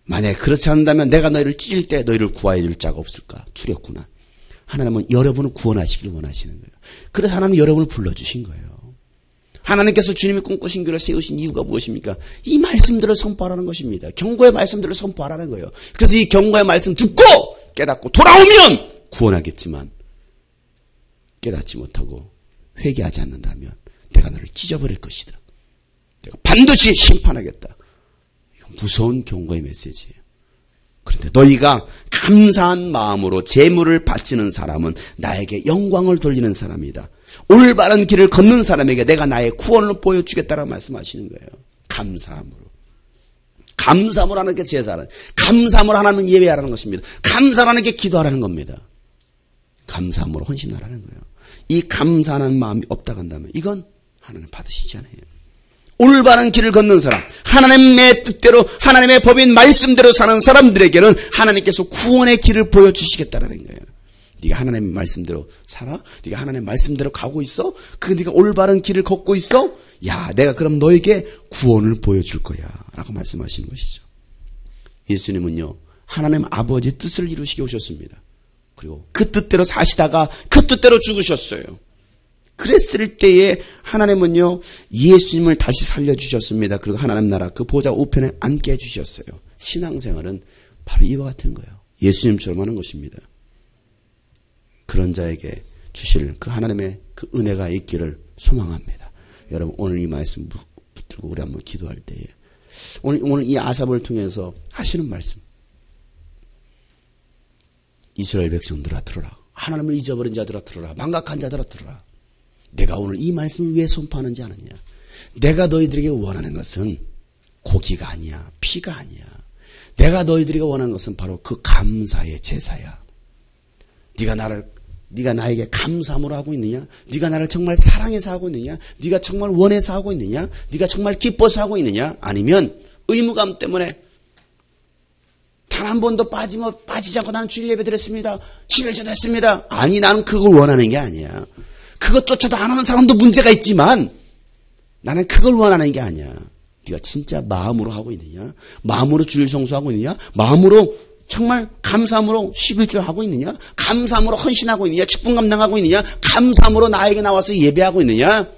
만약에 그렇지 않는다면 내가 너희를 찢을 때 너희를 구하여 줄 자가 없을까? 두렵구나. 하나님은 여러분을 구원하시기를 원하시는 거예요. 그래서 하나님은 여러분을 불러주신 거예요. 하나님께서 주님이 꿈꾸신 교회를 세우신 이유가 무엇입니까? 이 말씀들을 선포하라는 것입니다. 경고의 말씀들을 선포하라는 거예요. 그래서 이 경고의 말씀 듣고 깨닫고 돌아오면 구원하겠지만 깨닫지 못하고 회개하지 않는다면 내가 너를 찢어버릴 것이다. 내가 반드시 심판하겠다. 이건 무서운 경고의 메시지예요. 그런데 너희가 감사한 마음으로 제물을 바치는 사람은 나에게 영광을 돌리는 사람이다. 올바른 길을 걷는 사람에게 내가 나의 구원을 보여주겠다라고 말씀하시는 거예요. 감사함으로. 감사함으로 하는 게 제사는, 감사함으로 하나님은 예배하라는 것입니다. 감사하는 게 기도하라는 겁니다. 감사함으로 헌신하라는 거예요. 이 감사하는 마음이 없다 간다면 이건 하나님 받으시지 않아요. 올바른 길을 걷는 사람, 하나님의 뜻대로, 하나님의 법인 말씀대로 사는 사람들에게는 하나님께서 구원의 길을 보여주시겠다라는 거예요. 네가 하나님의 말씀대로 살아? 네가 하나님의 말씀대로 가고 있어? 네가 올바른 길을 걷고 있어? 야, 내가 그럼 너에게 구원을 보여줄 거야 라고 말씀하시는 것이죠. 예수님은요, 하나님 아버지의 뜻을 이루시게 오셨습니다. 그리고 그 뜻대로 사시다가 그 뜻대로 죽으셨어요. 그랬을 때에 하나님은요, 예수님을 다시 살려주셨습니다. 그리고 하나님 나라 그 보좌 우편에 앉게 해주셨어요. 신앙생활은 바로 이와 같은 거예요. 예수님처럼 하는 것입니다. 그런 자에게 주실 그 하나님의 그 은혜가 있기를 소망합니다. 여러분, 오늘 이 말씀 붙들고 우리 한번 기도할 때에 오늘 이 아삽을 통해서 하시는 말씀, 이스라엘 백성들아 들어라. 하나님을 잊어버린 자들아 들어라. 망각한 자들아 들어라. 내가 오늘 이 말씀을 왜 선포하는지 아느냐? 내가 너희들에게 원하는 것은 고기가 아니야, 피가 아니야. 내가 너희들에게 원하는 것은 바로 그 감사의 제사야. 네가 나에게 감사함으로 하고 있느냐? 네가 나를 정말 사랑해서 하고 있느냐? 네가 정말 원해서 하고 있느냐? 네가 정말 기뻐서 하고 있느냐? 아니면 의무감 때문에 단 한 번도 빠지지 않고 나는 주일 예배 드렸습니다. 11조 했습니다. 아니, 나는 그걸 원하는 게 아니야. 그것조차도 안 하는 사람도 문제가 있지만 나는 그걸 원하는 게 아니야. 네가 진짜 마음으로 하고 있느냐? 마음으로 주일 성수하고 있느냐? 마음으로 정말 감사함으로 11조 하고 있느냐? 감사함으로 헌신하고 있느냐? 직분 감당하고 있느냐? 감사함으로 나에게 나와서 예배하고 있느냐?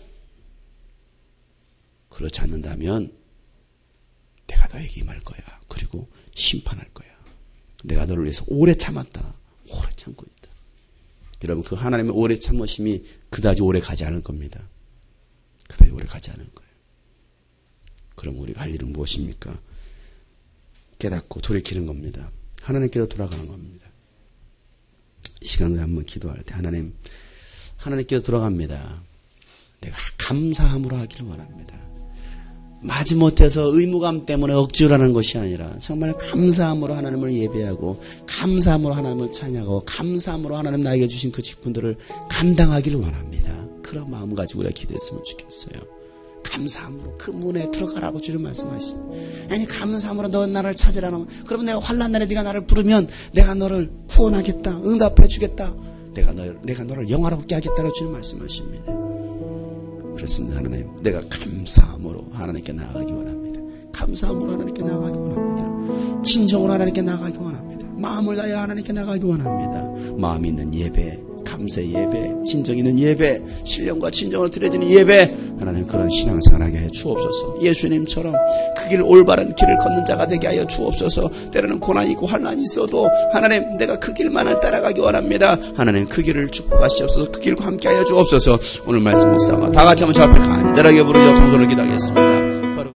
그렇지 않는다면 내가 너에게 임할 거야. 그리고 심판할 거야. 내가 너를 위해서 오래 참았다. 오래 참고 있다. 여러분, 그 하나님의 오래 참으심이 그다지 오래 가지 않을 겁니다. 그다지 오래 가지 않을 거예요. 그럼 우리가 할 일은 무엇입니까? 깨닫고 돌이키는 겁니다. 하나님께로 돌아가는 겁니다. 이 시간을 한번 기도할 때 하나님께로 돌아갑니다. 내가 감사함으로 하기를 원합니다. 마지못해서 의무감 때문에 억지로 하는 것이 아니라 정말 감사함으로 하나님을 예배하고 감사함으로 하나님을 찬양하고 감사함으로 하나님 나에게 주신 그 직분들을 감당하기를 원합니다. 그런 마음 가지고 우리가 기도했으면 좋겠어요. 감사함으로 그 문에 들어가라고 주님 말씀하시죠. 아니, 감사함으로 너 나를 찾으라는, 그러면 내가 환난 날에 네가 나를 부르면 내가 너를 구원하겠다, 응답해 주겠다, 내가 너를 영화롭게 하겠다라고 주님 말씀하십니다. 그렇습니다. 하나님, 내가 감사함으로 하나님께 나아가기 원합니다. 감사함으로 하나님께 나아가기 원합니다. 진정으로 하나님께 나아가기 원합니다. 마음을 다해 하나님께 나아가기 원합니다. 마음 있는 예배, 감사의 예배, 진정 있는 예배, 신령과 진정으로 드려지는 예배, 하나님 그런 신앙생활하게 해 주옵소서. 예수님처럼 그 길 올바른 길을 걷는 자가 되게 하여 주옵소서. 때로는 고난이 있고 환난이 있어도 하나님 내가 그 길만을 따라가기 원합니다. 하나님 그 길을 축복하시옵소서. 그 길과 함께 하여 주옵소서. 오늘 말씀 묵상과 다 같이 한번 저 앞에 간절하게 부르짖어 통솔을 기도하겠습니다.